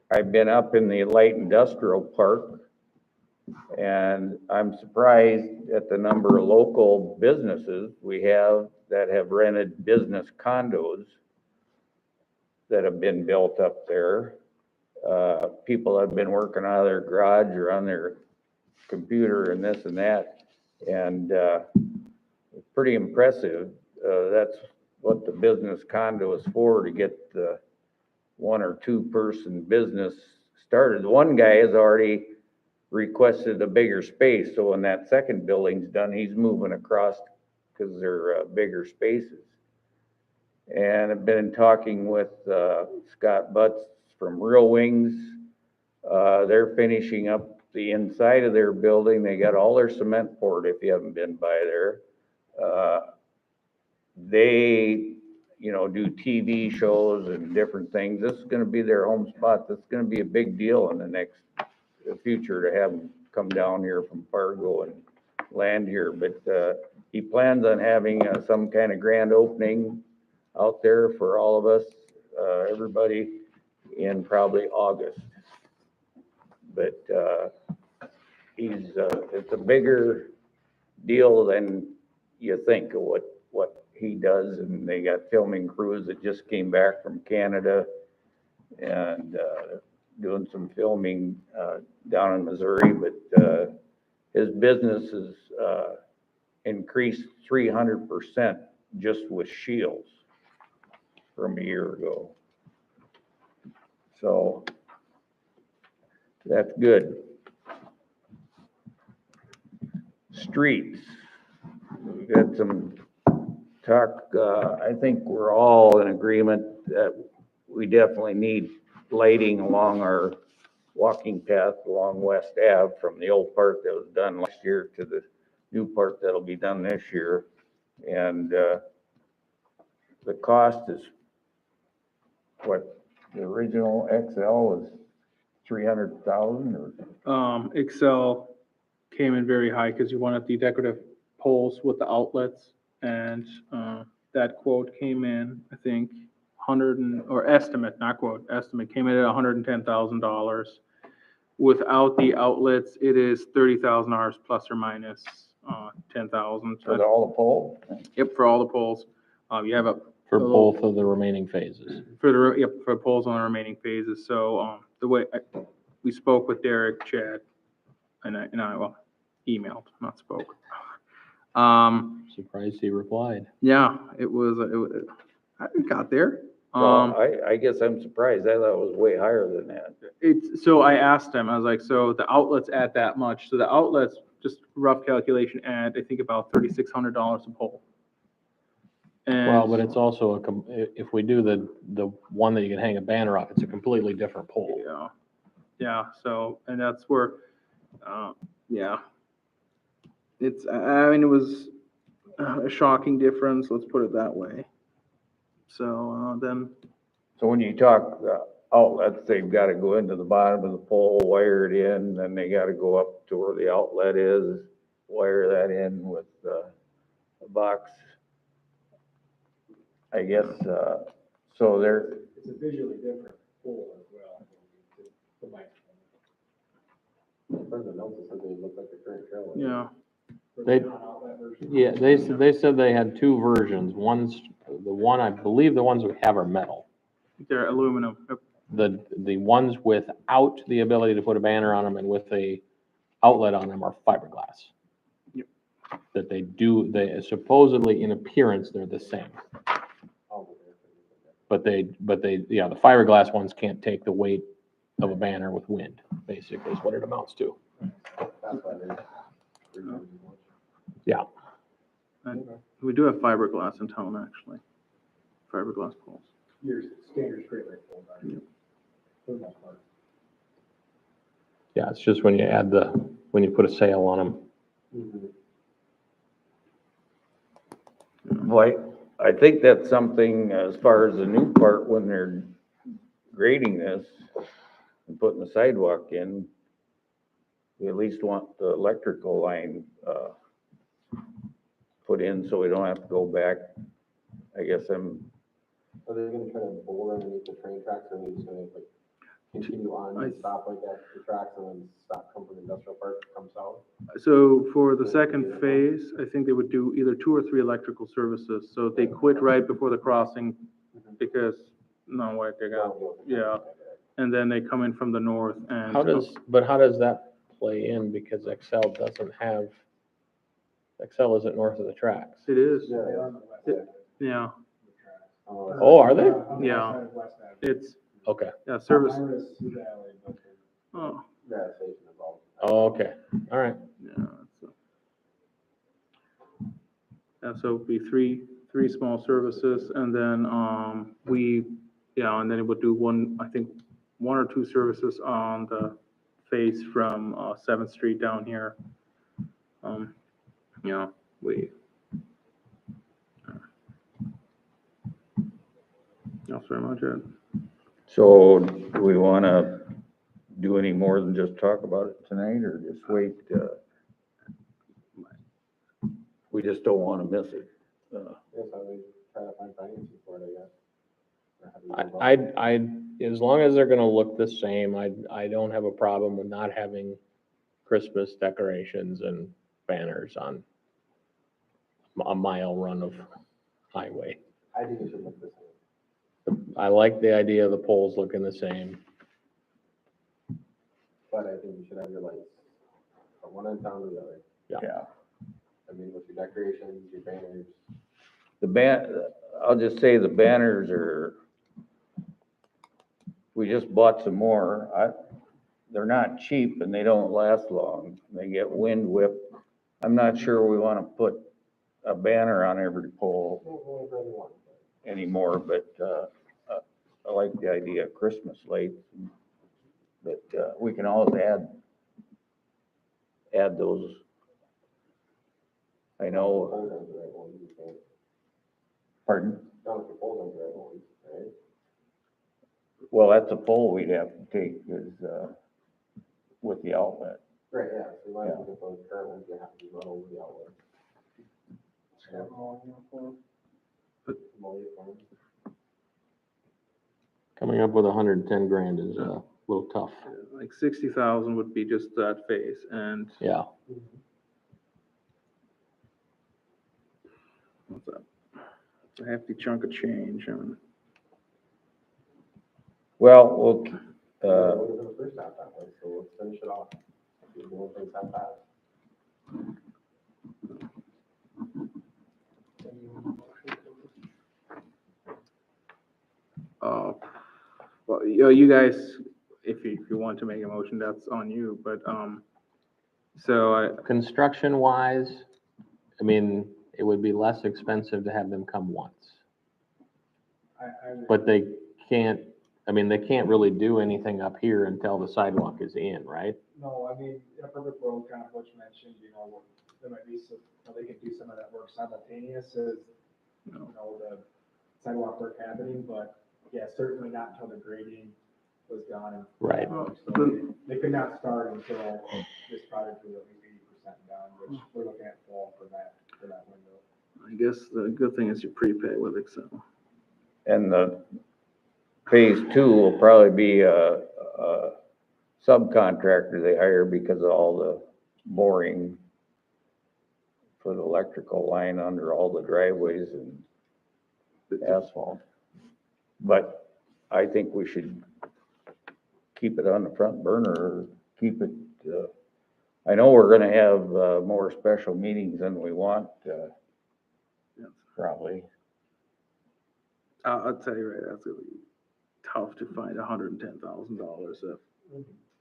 S4: I've been up in the light industrial park, and I'm surprised at the number of local businesses we have that have rented business condos that have been built up there. People have been working out of their garage or on their computer and this and that, and it's pretty impressive. That's what the business condo is for, to get the 1 or 2 person business started. One guy has already requested a bigger space, so when that second building's done, he's moving across because they're bigger spaces. And I've been talking with Scott Butts from Real Wings. They're finishing up the inside of their building. They got all their cement poured, if you haven't been by there. They, do TV shows and different things. This is gonna be their home spot. This is gonna be a big deal in the next future to have them come down here from Fargo and land here. But he plans on having some kind of grand opening out there for all of us, everybody, in probably August. But it's a bigger deal than you think of what he does, and they got filming crews that just came back from Canada and doing some filming down in Missouri. But his business has increased 300% just with Shields from a year ago. So that's good. Streets. We've got some talk. I think we're all in agreement that we definitely need lighting along our walking path along West Ave, from the old part that was done last year to the new part that'll be done this year. And the cost is, what, the original XL was 300,000 or?
S2: Excel came in very high because you wanted the decorative poles with the outlets, and that quote came in, I think, estimate came in at $110,000. Without the outlets, it is $30,000 plus or minus 10,000.
S4: For all the poles?
S2: Yep, for all the poles. You have
S9: For both of the remaining phases.
S2: for poles on the remaining phases. So the way we spoke with Derek, Chad, and I well, emailed, not spoke.
S9: Surprised he replied.
S2: Yeah, it got there.
S4: Well, I guess I'm surprised. I thought it was way higher than that.
S2: So I asked him, I was like, so the outlets add that much. So the outlets, just rough calculation, add, I think, about $3,600 a pole. And
S9: Well, but it's also if we do the one that you can hang a banner up, it's a completely different pole.
S2: yeah, so, and that's where, yeah. I mean, it was a shocking difference, let's put it that way. So, then,
S4: So when you talk outlets, they've got to go into the bottom of the pole, wire it in, then they got to go up to where the outlet is, wire that in with a box. I guess, so there.
S10: It's a visually different pole as well. The microphone.
S8: President Nelson said they look like the current trailer.
S2: yeah.
S10: For
S9: They-
S10: the non-outlet version.
S9: Yeah, they said they had 2 versions. I believe the ones we have are metal.
S2: They're aluminum. Yep.
S9: The ones without the ability to put a banner on them and with a outlet on them are fiberglass.
S2: Yep.
S9: That they supposedly in appearance, they're the same. But the fiberglass ones can't take the weight of a banner with wind, basically, is what it amounts to.
S8: That's why there's 3 times as much.
S9: Yeah,
S2: And we do have fiberglass in town, actually. Fiberglass poles.
S10: Your standard straight rate poles are.
S2: Yep.
S10: For the most part.
S9: yeah, it's just when you put a sail on them.
S4: Well, I think that's something as far as the new part, when they're grading this and putting the sidewalk in, we at least want the electrical line, put in so we don't have to go back. I guess
S8: Are they gonna try to bore underneath the train tracks, or are they just gonna like continue on and stop like at the tracks and then stop, come from the industrial park, come south?
S2: So for the second phase, I think they would do either 2 or 3 electrical services. So they quit right before the crossing because, no, what they got, yeah. And then they come in from the north and.
S9: How does that play in, because Excel doesn't have, Excel isn't north of the tracks?
S2: It is,
S8: Yeah,
S10: They are on the west side of
S2: yeah,
S10: the tracks.
S9: Oh, are they?
S10: On the
S2: Yeah.
S10: west side of West Ave.
S2: it's,
S9: Okay,
S2: yeah, service,
S10: Iris, Sioux Valley, but
S2: oh,
S8: Yeah, station involved.
S9: oh, okay, all right.
S2: yeah. Yeah, so it'd be three small services and then, and then it would do one, I think, 1 or 2 services on the face from, 7th Street down here. You know, that's pretty much it.
S4: so do we wanna do any more than just talk about it tonight, or just wait? We just don't wanna miss it.
S8: Yes, I would try to find financing for it, I guess. Or have we move on?
S9: I, as long as they're gonna look the same, I don't have a problem with not having Christmas decorations and banners on a mile run of highway.
S8: I think it should look the same,
S9: I like the idea of the poles looking the same.
S8: but I think you should have your lights from one end town to the other.
S4: Yeah.
S8: I mean, with your decorations, your banners.
S4: I'll just say the banners are, we just bought some more. They're not cheap and they don't last long. They get wind whipped. I'm not sure we wanna put a banner on every pole
S8: Only for everyone.
S4: anymore, but, I like the idea of Christmas lights. But, we can always add those. I know,
S8: Hold on to the right one, you can't.
S4: pardon?
S8: Not if you hold on to the right one, right?
S4: Well, that's a pole we'd have to take is, with the outlet.
S8: Right, yeah, so you might as well get those current ones, you have to run over the outlet. Mow your farm.
S9: Coming up with 110 grand is a little tough.
S2: Like 60,000 would be just that phase and
S9: Yeah,
S2: what's that? It's a hefty chunk of change. I mean,
S4: Well,
S8: We're gonna first half that way, so let's finish it off. Do one thing half fast.
S2: well, you guys, if you want to make a motion, that's on you, but, so
S9: construction wise, I mean, it would be less expensive to have them come once.
S10: I would.
S9: But they can't really do anything up here until the sidewalk is in, right?
S10: No, I mean, in a perfect world, kind of what you mentioned, there might be some, they could do some of that work simultaneous as, the sidewalk work happening, but yeah, certainly not until the grading was done. And
S9: Right.
S10: So they could not start until this project was at least 80% done, which we're looking at fall for that window.
S2: I guess the good thing is you prepay with Excel.
S4: and the phase 2 will probably be a subcontractor they hire because of all the boring for the electrical line under all the driveways and asphalt. But I think we should keep it on the front burner, or keep it, I know we're gonna have, more special meetings than we want, probably.
S2: I'll tell you right, that's gonna be tough to find $110,000 of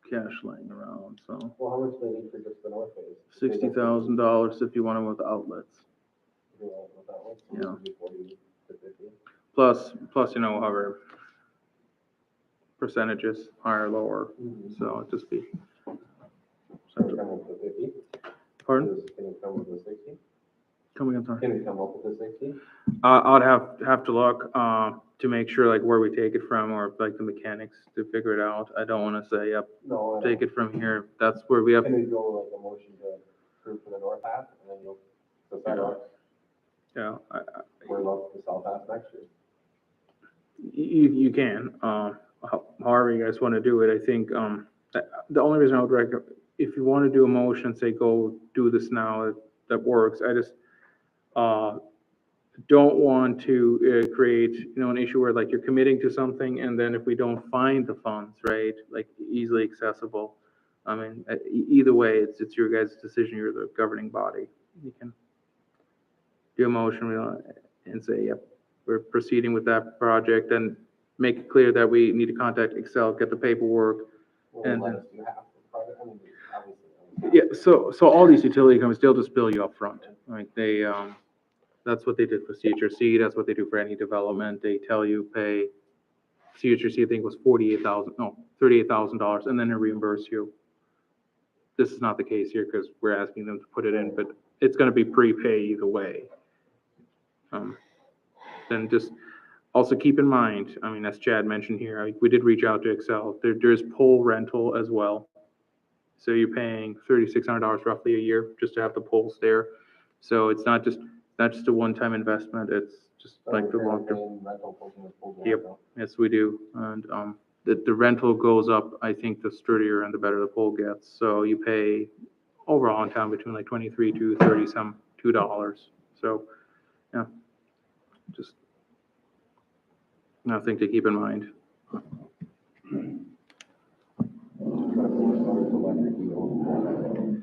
S2: cash laying around, so.
S8: Well, how much do they need for just the north phase?
S2: $60,000 if you want them with outlets.
S8: You know, what that was?
S2: Yeah.
S8: Maybe 40 to 50.
S2: Plus, you know, however, percentages, higher, lower,
S8: Mm-hmm.
S2: so it'd just be.
S8: Can it come up with the 50?
S2: Pardon?
S8: Can it come up with the 60?
S2: Come again, sorry.
S8: Can it come up with the 60?
S2: I'd have to look, to make sure like where we take it from or like the mechanics to figure it out. I don't wanna say, yep,
S8: No, I
S2: take
S8: don't.
S2: it from here. That's where we have,
S8: Can it go like a motion to approve for the north half and then you'll, the sidewalk,
S2: yeah,
S8: we're about the south half next year?
S2: you can, however you guys wanna do it. I think, the only reason I would recommend, if you wanna do a motion, say go do this now, that works. I just, don't want to create, you know, an issue where like you're committing to something and then if we don't find the funds, right, like easily accessible. I mean, either way, it's your guys' decision. You're the governing body. You can do a motion and say, yep, we're proceeding with that project and make it clear that we need to contact Excel, get the paperwork.
S8: Will
S2: And
S8: let
S2: then-
S8: us do half the project? I mean, obviously.
S2: Yeah, so all these utility companies, they'll just bill you up front. Like they, that's what they did for CHRC, that's what they do for any development. They tell you pay, CHRC I think was $38,000, and then they reimburse you. This is not the case here because we're asking them to put it in, but it's gonna be prepay either way. Then just also keep in mind, I mean, as Chad mentioned here, we did reach out to Excel. There's pole rental as well. So you're paying $3,600 roughly a year just to have the poles there. So it's not just a one-time investment, it's just like the long term. Yep, yes, we do. And the rental goes up, I think the sturdier and the better the pole gets. So you pay overall in town between like 23 to 30 some $2. So, yeah, just nothing to keep in mind.
S8: Would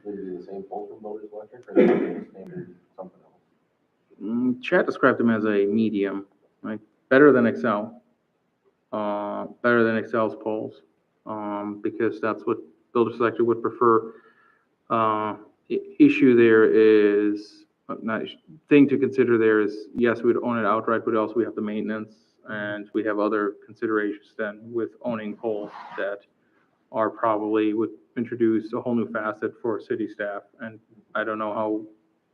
S8: it be the same pole from Motors Electric or the standard something else?
S2: Chad described them as a medium, like better than Excel. Better than Excel's polls, because that's what Builder Selector would prefer. Issue there is, thing to consider there is, yes, we'd own it outright, but also we have the maintenance and we have other considerations then with owning poles that are probably would introduce a whole new facet for city staff. And I don't know how,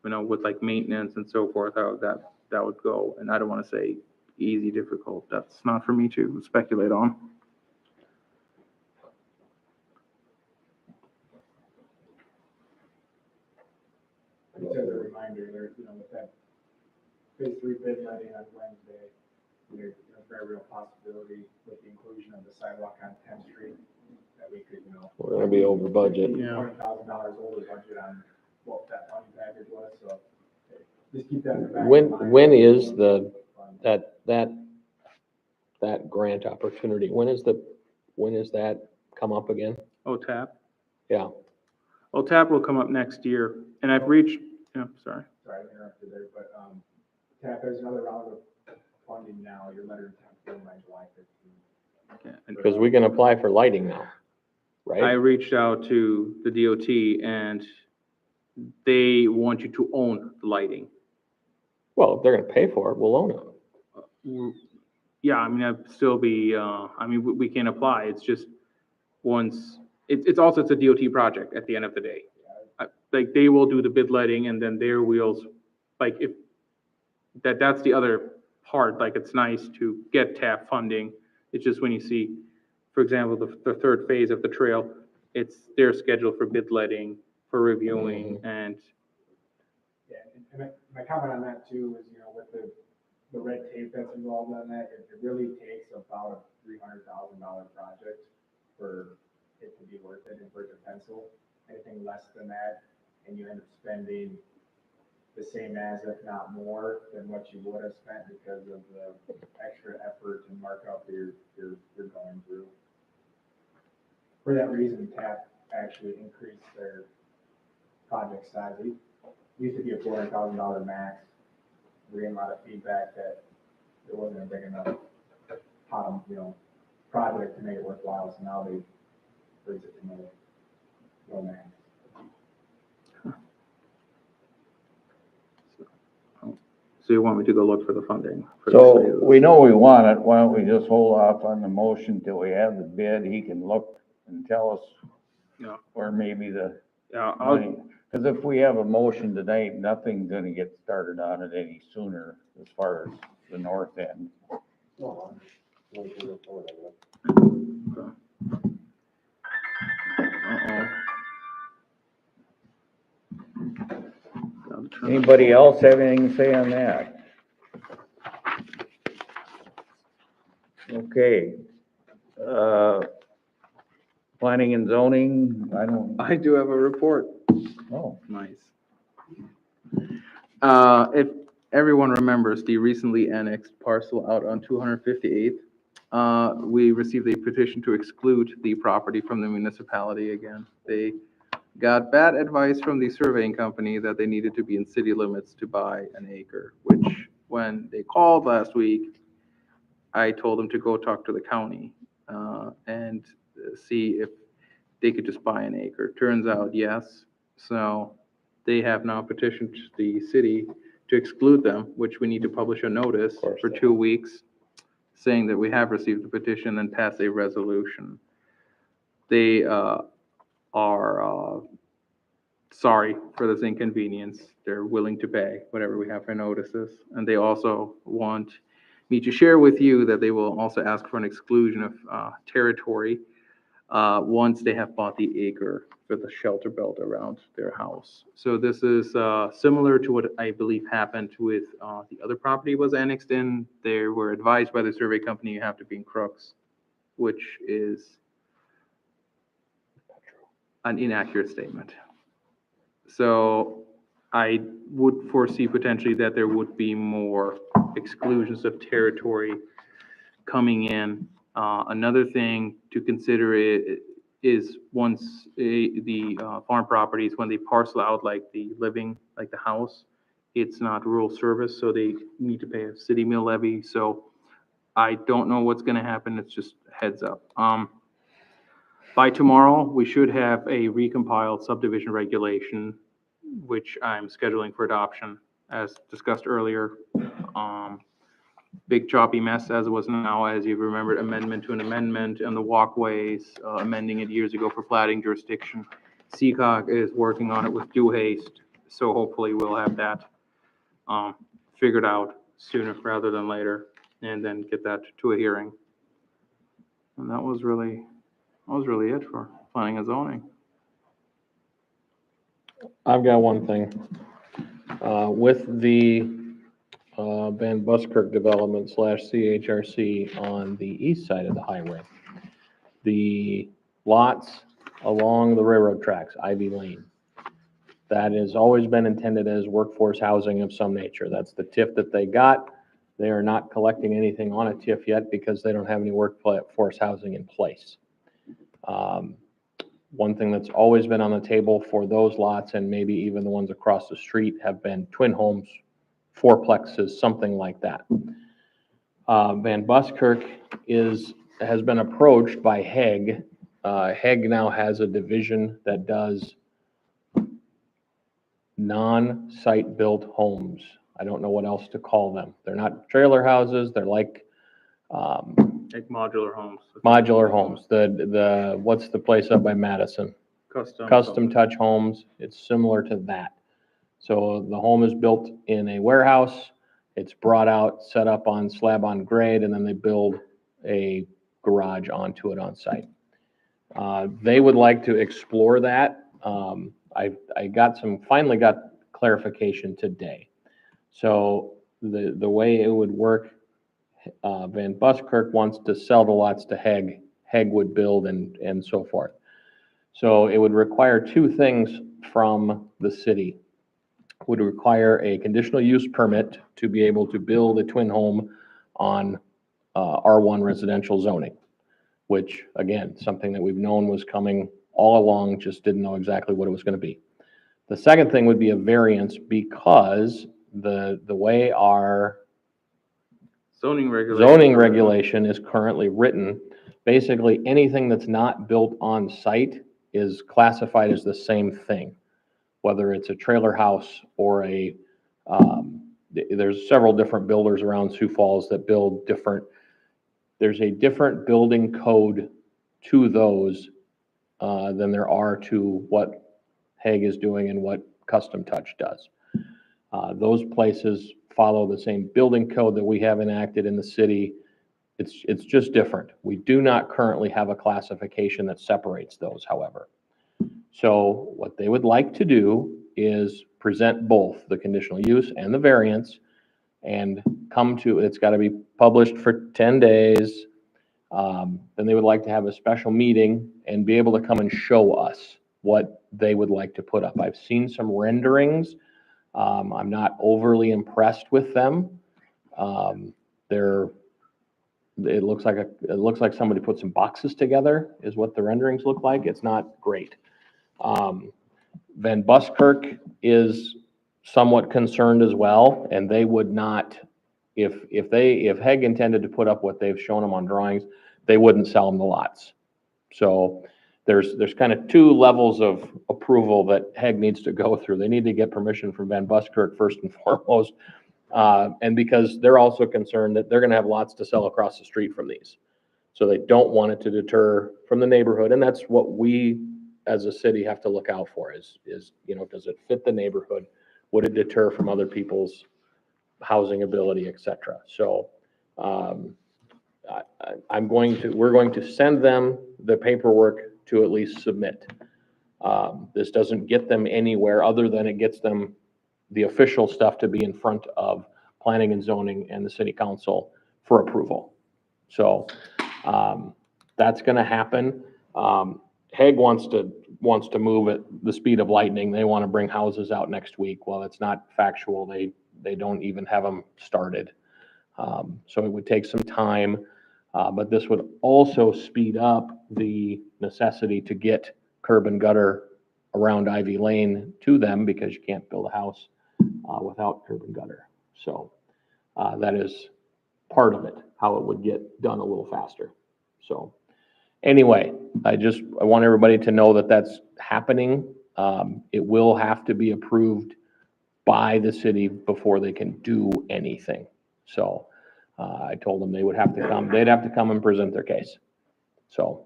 S2: you know, with like maintenance and so forth, how that would go. And I don't want to say easy, difficult. That's not for me to speculate on.
S10: Just as a reminder, there, you know, with that phase 3 bid letting on Wednesday, there's a very real possibility with the inclusion of the sidewalk on 10th Street that we could, you know.
S9: We're gonna be over budget.
S2: Yeah.
S10: $20,000 over budget on what that funding package was, so just keep that in the back.
S9: When is that grant opportunity, when is that come up again?
S2: OTAP.
S9: Yeah,
S2: OTAP will come up next year. And I've reached, yeah, sorry.
S10: Sorry, I interrupted there, but, TAP, there's another round of funding now, your letter of intent due by July 15th.
S2: Yeah, and
S9: because we can apply for lighting now,
S2: I
S9: right?
S2: reached out to the DOT and they want you to own the lighting.
S9: Well, if they're gonna pay for it, we'll own it.
S2: Yeah, I mean, I'd still be, I mean, we can apply. It's just once, it's also, it's a DOT project at the end of the day. Like they will do the bid letting and then their wheels, like if, that's the other part, like it's nice to get TAP funding. It's just when you see, for example, the third phase of the trail, it's their schedule for bid letting, for reviewing and.
S10: Yeah, and my comment on that too is, you know, with the red tape that's involved on that, it really takes about a $300,000 project for it to be worth it and for it to pencil. Anything less than that, and you end up spending the same as, if not more, than what you would have spent because of the extra effort and markup that you're going through. For that reason, TAP actually increased their project size. It used to be a $400,000 max. We getting a lot of feedback that it wasn't a big enough pot of, you know, project to make it worthwhile, so now they raise it to no max.
S2: So you want me to go look for the funding? For
S4: So
S2: this?
S4: we know we want it, why don't we just hold off on the motion till we have the bid? He can look and tell us
S2: Yeah.
S4: where maybe the
S2: Yeah,
S4: money. Because if we have a motion tonight, nothing's gonna get started on it any sooner as far as the north end.
S8: No, we can go forward, I guess.
S4: Anybody else have anything to say on that? Okay. Planning and zoning,
S2: I do have a report.
S4: oh,
S2: Nice. If everyone remembers the recently annexed parcel out on 258th, we received a petition to exclude the property from the municipality again. They got bad advice from the surveying company that they needed to be in city limits to buy an acre, which when they called last week, I told them to go talk to the county, and see if they could just buy an acre. Turns out, yes. So they have now petitioned the city to exclude them, which we need to publish a notice for 2 weeks saying that we have received the petition and pass a resolution. They are sorry for this inconvenience. They're willing to pay whatever we have for notices. And they also want me to share with you that they will also ask for an exclusion of territory once they have bought the acre for the shelter belt around their house. So this is similar to what I believe happened with the other property was annexed in. They were advised by the survey company you have to be in Crooks, which is an inaccurate statement. So I would foresee potentially that there would be more exclusions of territory coming in. Another thing to consider is once the farm properties, when they parcel out like the living, like the house, it's not rural service, so they need to pay a city mill levy. So I don't know what's gonna happen, it's just heads up. By tomorrow, we should have a recompiled subdivision regulation, which I'm scheduling for adoption, as discussed earlier. Big choppy mess as it was now, as you've remembered, amendment to an amendment and the walkways, amending it years ago for plating jurisdiction. Seacock is working on it with due haste, so hopefully we'll have that figured out sooner rather than later, and then get that to a hearing. And that was really it for planning and zoning.
S9: I've got one thing. With the Van Buskirk development / CHRC on the east side of the highway, the lots along the railroad tracks, Ivy Lane, that has always been intended as workforce housing of some nature. That's the TIF that they got. They are not collecting anything on a TIF yet because they don't have any workforce housing in place. One thing that's always been on the table for those lots, and maybe even the ones across the street, have been twin homes, fourplexes, something like that. Van Buskirk has been approached by HEG. HEG now has a division that does non-site built homes. I don't know what else to call them. They're not trailer houses. They're like
S2: modular homes.
S9: modular homes. The what's the place up by Madison? Custom touch homes. It's similar to that. So the home is built in a warehouse. It's brought out, set up on slab on grade, and then they build a garage onto it on site. They would like to explore that. I finally got clarification today. So the way it would work, Van Buskirk wants to sell the lots to HEG. HEG would build and so forth. So it would require two things from the city. Would require a conditional use permit to be able to build a twin home on R1 residential zoning, which again, something that we've known was coming all along, just didn't know exactly what it was going to be. The second thing would be a variance because the way our
S2: zoning regulation
S9: is currently written, Basically, anything that's not built on site is classified as the same thing, whether it's a trailer house or there's several different builders around Sioux Falls that build different, there's a different building code to those than there are to what Hague is doing and what Custom Touch does. Those places follow the same building code that we have enacted in the city. It's just different. We do not currently have a classification that separates those, however. So what they would like to do is present both the conditional use and the variance and come to, it's got to be published for 10 days. Then they would like to have a special meeting and be able to come and show us what they would like to put up. I've seen some renderings. I'm not overly impressed with them. It looks like somebody put some boxes together is what the renderings look like. It's not great. Van Buskirk is somewhat concerned as well, and they would not, if Hague intended to put up what they've shown them on drawings, they wouldn't sell them the lots. So there's kind of two levels of approval that Hague needs to go through. They need to get permission from Van Buskirk first and foremost, and because they're also concerned that they're going to have lots to sell across the street from these. So they don't want it to deter from the neighborhood, and that's what we as a city have to look out for is, does it fit the neighborhood? Would it deter from other people's housing ability, et cetera? So we're going to send them the paperwork to at least submit. This doesn't get them anywhere other than it gets them the official stuff to be in front of planning and zoning and the city council for approval. So that's going to happen. Hague wants to move at the speed of lightning. They want to bring houses out next week. Well, it's not factual. They don't even have them started. So it would take some time, but this would also speed up the necessity to get curb and gutter around Ivy Lane to them because you can't build a house without curb and gutter. So that is part of it, how it would get done a little faster. So anyway, I want everybody to know that that's happening. It will have to be approved by the city before they can do anything. So I told them they would have to come, they'd have to come and present their case. So,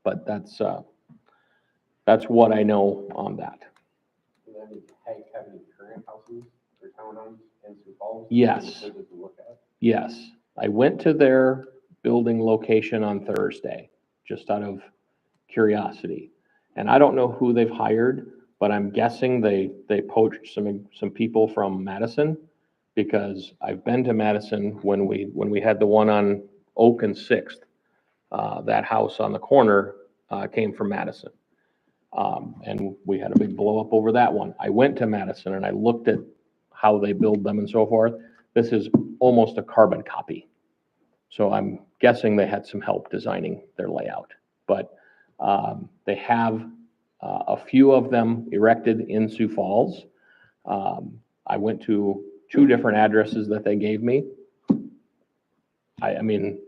S9: but that's what I know on that.
S8: And then have any current houses or townhomes in Sioux Falls?
S9: Yes.
S8: To look at?
S9: Yes. I went to their building location on Thursday, just out of curiosity. And I don't know who they've hired, but I'm guessing they poached some people from Madison, because I've been to Madison when we had the one on Oak and 6th. That house on the corner came from Madison. And we had a big blow up over that one. I went to Madison and I looked at how they build them and so forth. This is almost a carbon copy. So I'm guessing they had some help designing their layout. But they have a few of them erected in Sioux Falls. I went to 2 different addresses that they gave me. I mean,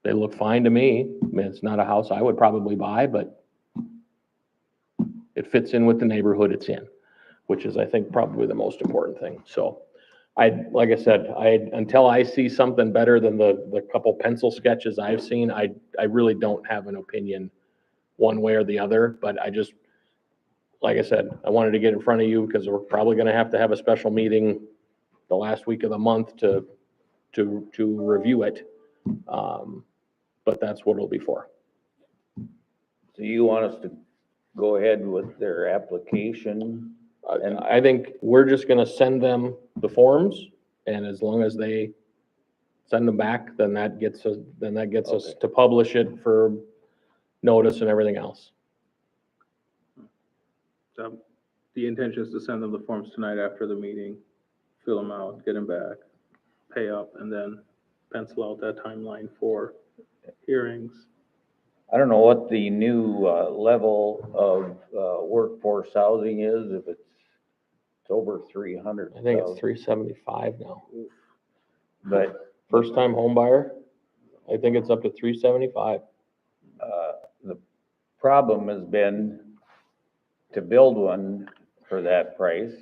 S9: they look fine to me. I mean, it's not a house I would probably buy, but it fits in with the neighborhood it's in, which is, I think, probably the most important thing. So like I said, until I see something better than the couple pencil sketches I've seen, I really don't have an opinion one way or the other, but like I said, I wanted to get in front of you because we're probably going to have a special meeting the last week of the month to review it. But that's what it'll be for.
S4: So you want us to go ahead with their application?
S9: And I think we're just going to send them the forms, and as long as they send them back, then that gets us
S4: Okay.
S9: to publish it for notice and everything else.
S2: So the intention is to send them the forms tonight after the meeting, fill them out, get them back, pay up, and then pencil out that timeline for hearings.
S4: I don't know what the new level of workforce housing is, if it's over 300.
S9: I think it's 375 now.
S4: But
S9: First time home buyer? I think it's up to 375.
S4: The problem has been to build one for that price.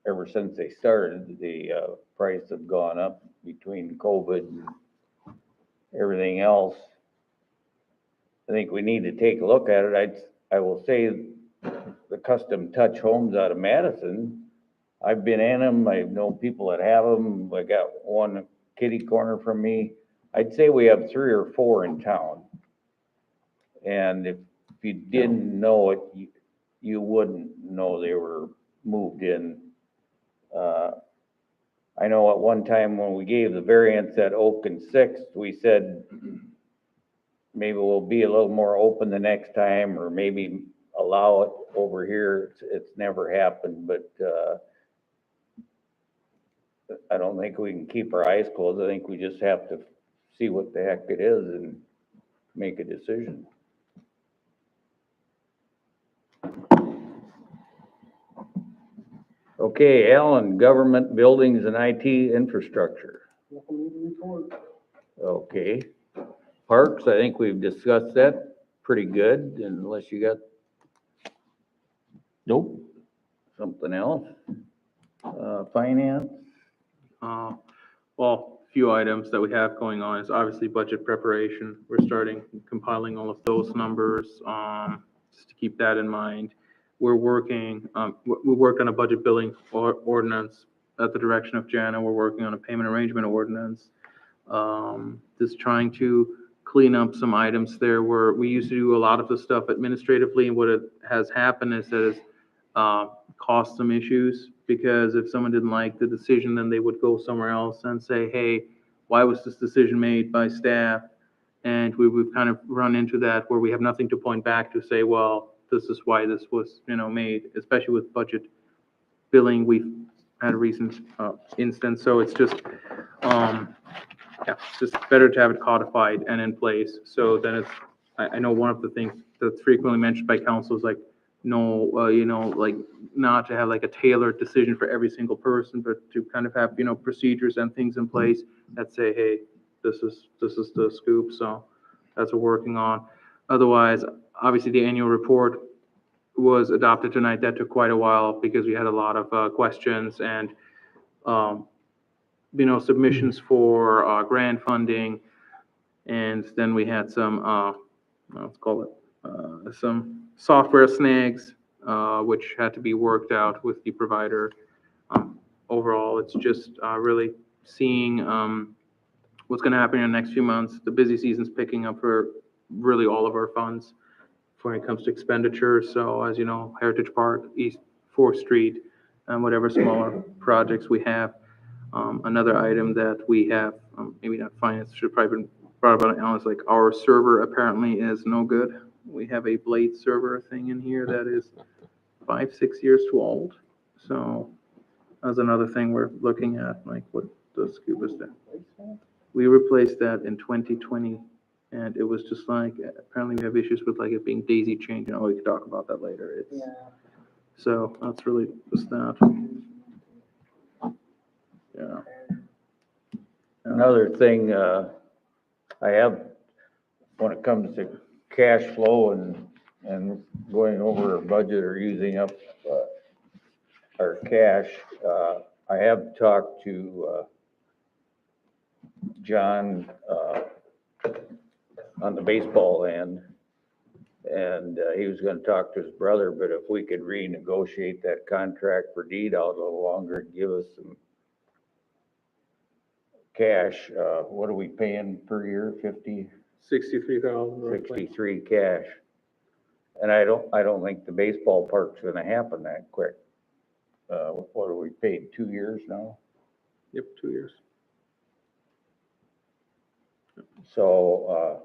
S4: Ever since they started, the price have gone up between COVID and everything else. I think we need to take a look at it. I will say the custom touch homes out of Madison, I've been in them, I know people that have them, I got one kitty corner from me. I'd say we have 3 or 4 in town. And if you didn't know it, you wouldn't know they were moved in. I know at one time when we gave the variance at Oak and Sixth, we said maybe we'll be a little more open the next time, or maybe allow it over here. It's never happened, but I don't think we can keep our eyes closed. I think we just have to see what the heck it is and make a decision. Okay, Alan, government buildings and IT infrastructure.
S1: Nothing new to report.
S4: Okay. Parks, I think we've discussed that pretty good, unless you got
S9: Nope.
S4: something else. Finance,
S2: Well, a few items that we have going on is obviously budget preparation. We're starting compiling all of those numbers, just to keep that in mind. We're working, we worked on a budget billing ordinance at the direction of Jana. We're working on a payment arrangement ordinance. Just trying to clean up some items there where we used to do a lot of the stuff administratively, and what it has happened is that it's caused some issues, because if someone didn't like the decision, then they would go somewhere else and say, hey, why was this decision made by staff? And we've kind of run into that where we have nothing to point back to say, well, this is why this was, made, especially with budget billing. We've had a recent instance, so it's just, it's just better to have it codified and in place. So then it's, I know one of the things that's frequently mentioned by council is like, no, like not to have like a tailored decision for every single person, but to kind of have, procedures and things in place that say, hey, this is the scoop. So that's what we're working on. Otherwise, obviously the annual report was adopted tonight. That took quite a while because we had a lot of questions and, submissions for grant funding. And then we had some, let's call it, some software snags, which had to be worked out with the provider. Overall, it's just really seeing what's going to happen in the next few months. The busy season's picking up for really all of our funds when it comes to expenditures. So as you know, Heritage Park, East 4th Street, and whatever smaller projects we have. Another item that we have, maybe not finance, should probably been brought about now, is like our server apparently is no good. We have a Blade server thing in here that is 5-6 years too old. So that's another thing we're looking at, like what the scoop is there. We replaced that in 2020, and it was just like, apparently we have issues with like it being daisy chained. We could talk about that later. It's,
S1: Yeah.
S2: So that's really just that. Yeah.
S4: another thing, I have, when it comes to cash flow and going over our budget or using up, our cash, I have talked to, John, on the baseball end, and he was gonna talk to his brother, but if we could renegotiate that contract for deed out a little longer and give us some cash, what are we paying per year,
S2: 63,000.
S4: 63 cash? And I don't think the baseball park's gonna happen that quick. What are we paid, 2 years now?
S2: Yep, 2 years.
S4: So,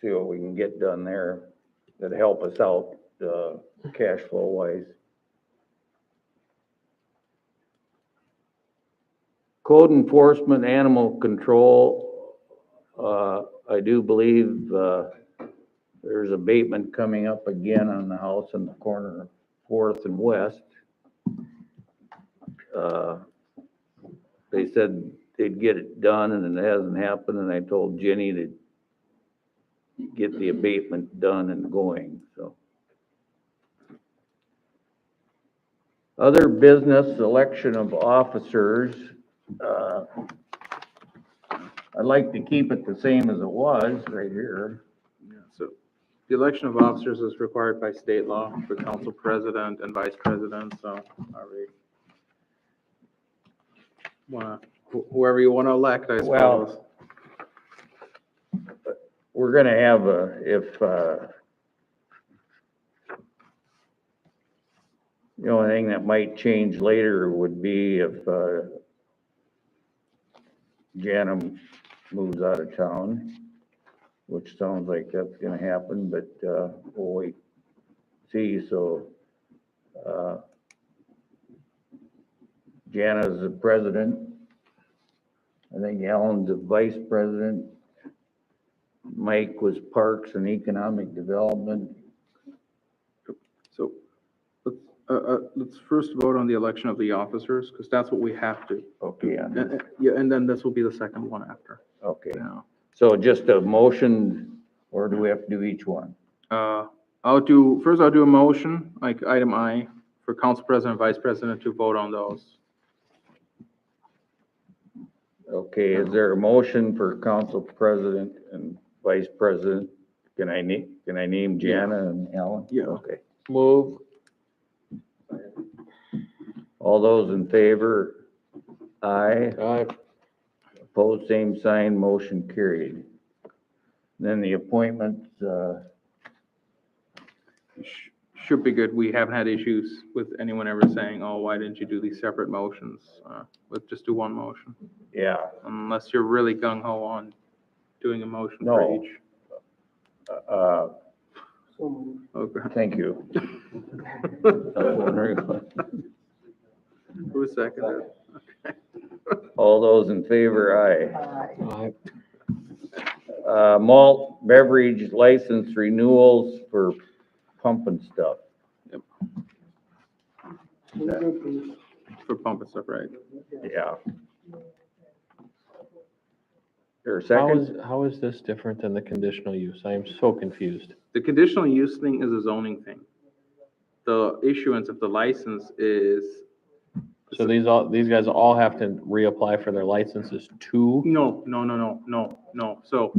S4: see what we can get done there that'll help us out, cash flow wise. Code enforcement, animal control, I do believe, there's abatement coming up again on the house in the corner of 4th and West. They said they'd get it done, and it hasn't happened, and I told Jenny to get the abatement done and going, so. Other business, election of officers, I'd like to keep it the same as it was right here.
S2: Yeah, so the election of officers is required by state law for council president and vice president, so are we whoever you wanna elect, I
S4: Well,
S2: suppose.
S4: We're gonna have the only thing that might change later would be if, Jana moves out of town, which sounds like that's gonna happen, but, we'll wait, see, so, Jana's the president. I think Alan's the vice president. Mike was Parks and Economic Development.
S2: So let's first vote on the election of the officers, because that's what we have to.
S4: Okay,
S2: Yeah, and then this will be the second one after.
S4: okay.
S2: Yeah.
S4: So just a motion, or do we have to do each one?
S2: I'll do a motion, like item I, for council president and vice president to vote on those.
S4: Okay, is there a motion for council president and vice president? Can I name Jana and Alan?
S2: Yeah.
S4: Okay.
S9: Move.
S4: All those in favor? Aye.
S9: Aye.
S4: Opposed, same sign, motion carried. Then the appointments,
S2: Should be good. We haven't had issues with anyone ever saying, oh, why didn't you do these separate motions? Let's just do one motion,
S4: yeah,
S2: unless you're really gung ho on doing a motion
S4: No.
S2: for each.
S4: uh,
S1: So moved.
S2: Okay.
S4: thank you. I was wondering.
S2: Who seconded?
S4: All those in favor, aye.
S1: Aye.
S9: Aye.
S4: Malt beverage license renewals for pump and stuff.
S1: Move to approve.
S2: For pumping stuff, right?
S4: Yeah. There a second?
S9: How is this different than the conditional use? I am so confused.
S2: The conditional use thing is a zoning thing. The issuance of the license is,
S9: So these guys all have to reapply for their licenses too?
S2: no. So,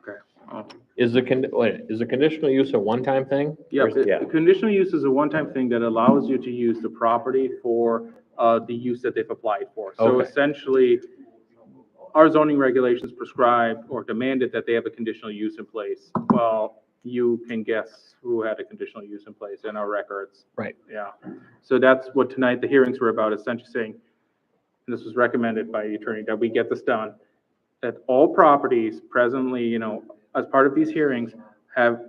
S2: okay.
S9: Is the conditional use a one-time thing?
S2: Yeah,
S9: Or is-
S4: Yeah.
S2: conditional use is a one-time thing that allows you to use the property for the use that they've applied for. So
S9: Okay.
S2: essentially, our zoning regulations prescribe or demanded that they have a conditional use in place. Well, you can guess who had a conditional use in place in our records.
S9: Right.
S2: Yeah. So that's what tonight, the hearings were about, essentially saying, and this was recommended by the attorney, that we get this done, that all properties presently, as part of these hearings, have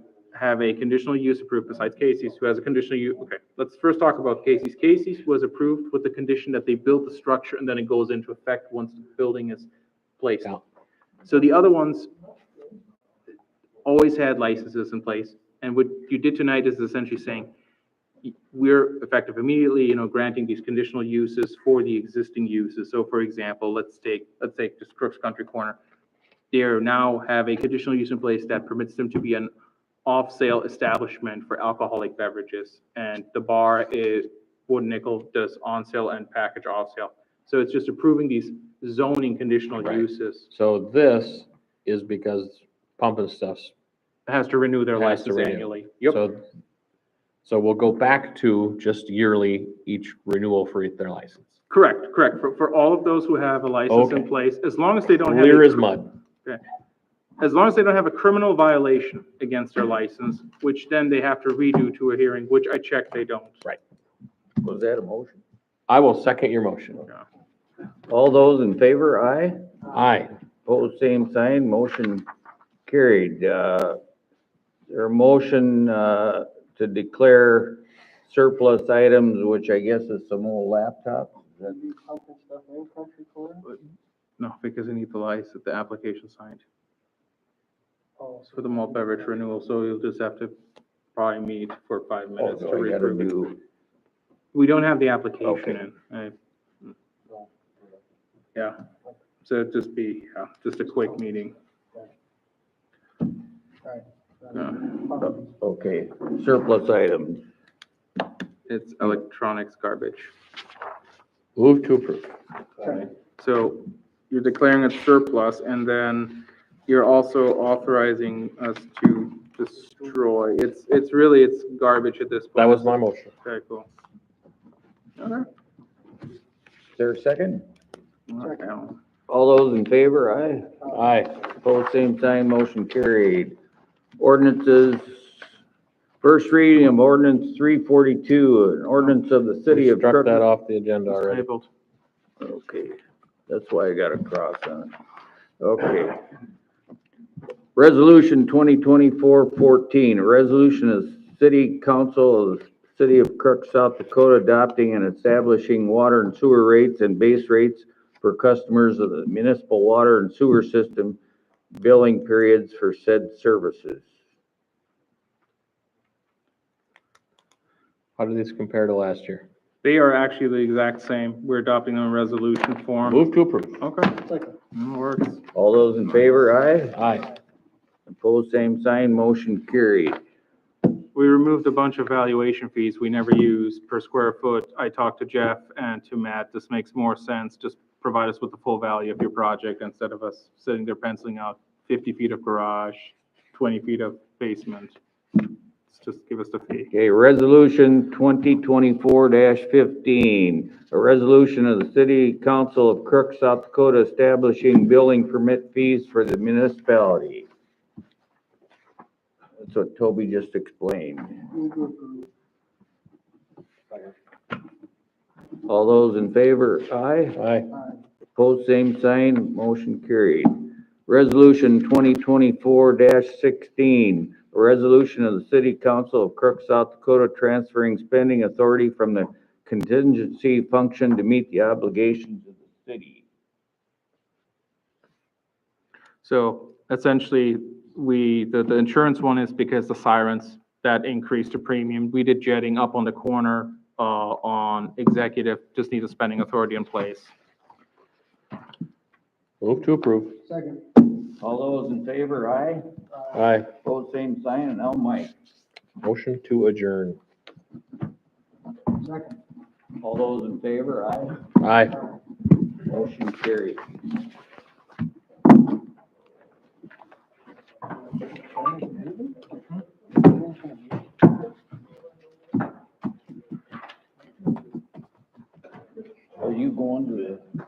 S2: a conditional use approved besides Casey's, who has a conditional use. Okay, let's first talk about Casey's. Casey's was approved with the condition that they build the structure and then it goes into effect once the building is placed.
S9: Yeah.
S2: So the other ones always had licenses in place. And what you did tonight is essentially saying, we're effective immediately, granting these conditional uses for the existing uses. So for example, let's take just Crooks Country Corner. They now have a conditional use in place that permits them to be an off-sale establishment for alcoholic beverages. And the bar is Wood Nickel does on-sale and package off-sale. So it's just approving these zoning conditional
S9: Right.
S2: uses.
S9: So this is because pump and stuff's.
S2: It has to renew their
S9: Has to
S2: license
S9: renew.
S2: annually. Yep,
S9: So we'll go back to just yearly, each renewal for their license.
S2: correct. For all of those who have a license in
S9: Okay.
S2: place, as long as they don't have.
S9: Clear as mud.
S2: As long as they don't have a criminal violation against their license, which then they have to redo to a hearing, which I checked they don't.
S4: Was that a motion?
S9: I will second your motion.
S4: All those in favor, aye.
S9: Aye.
S4: Opposed, same sign, motion carried. There a motion, to declare surplus items, which I guess is some old laptops? Is that-
S1: Be pumping stuff in Country Corner?
S2: No, because they need the license, the application signed
S1: Oh,
S2: for the malt beverage renewal, so you'll just have to probably meet for 5
S4: Oh,
S2: minutes to
S4: so I gotta
S2: reapprove it.
S4: do,
S2: We don't have the application
S4: Okay.
S2: in. Yeah, so it'd just be, just a quick meeting.
S4: Okay, surplus items.
S2: It's electronics garbage.
S9: Move to approve.
S2: So you're declaring it surplus, and then you're also authorizing us to destroy. It's really, it's garbage at this point.
S9: That was my motion.
S2: Okay, cool. Okay.
S4: Is there a second?
S2: Okay.
S4: All those in favor, aye?
S9: Aye.
S4: Opposed, same sign, motion carried. Ordinances, first reading of ordinance 342, an ordinance of the city
S9: We
S4: of
S9: struck
S4: Crook.
S9: that off the agenda
S2: It's
S9: already.
S2: tabled.
S4: Okay, that's why I got a cross on it. Okay. Resolution 2024-14, a resolution of City Council of the City of Crooks, South Dakota, adopting and establishing water and sewer rates and base rates for customers of the municipal water and sewer system, billing periods for said services.
S9: How do these compare to last year?
S2: They are actually the exact same. We're adopting them in resolution form.
S9: Move to approve.
S2: Okay,
S1: Second.
S2: works.
S4: All those in favor, aye?
S9: Aye.
S4: Opposed, same sign, motion carried.
S2: We removed a bunch of valuation fees we never use per square foot. I talked to Jeff and to Matt. This makes more sense. Just provide us with the full value of your project instead of us sitting there penciling out 50 feet of garage, 20 feet of basement. Just give us the fee.
S4: Okay, resolution 2024-15, a resolution of the City Council of Crooks, South Dakota, establishing billing permit fees for the municipality. That's what Toby just explained.
S1: Move to approve.
S4: All those in favor, aye?
S9: Aye.
S4: Opposed, same sign, motion carried. Resolution 2024-16, a resolution of the City Council of Crooks, South Dakota, transferring spending authority from the contingency function to meet the obligations of the city.
S2: So essentially, the insurance one is because the sirens, that increased the premium. We did jetting up on the corner, on executive, just need a spending authority in place.
S9: Move to approve.
S1: Second.
S4: All those in favor, aye?
S9: Aye.
S4: Opposed, same sign, and now Mike.
S9: Motion to adjourn.
S1: Second.
S4: All those in favor, aye?
S9: Aye.
S4: Motion carried. Are you going to the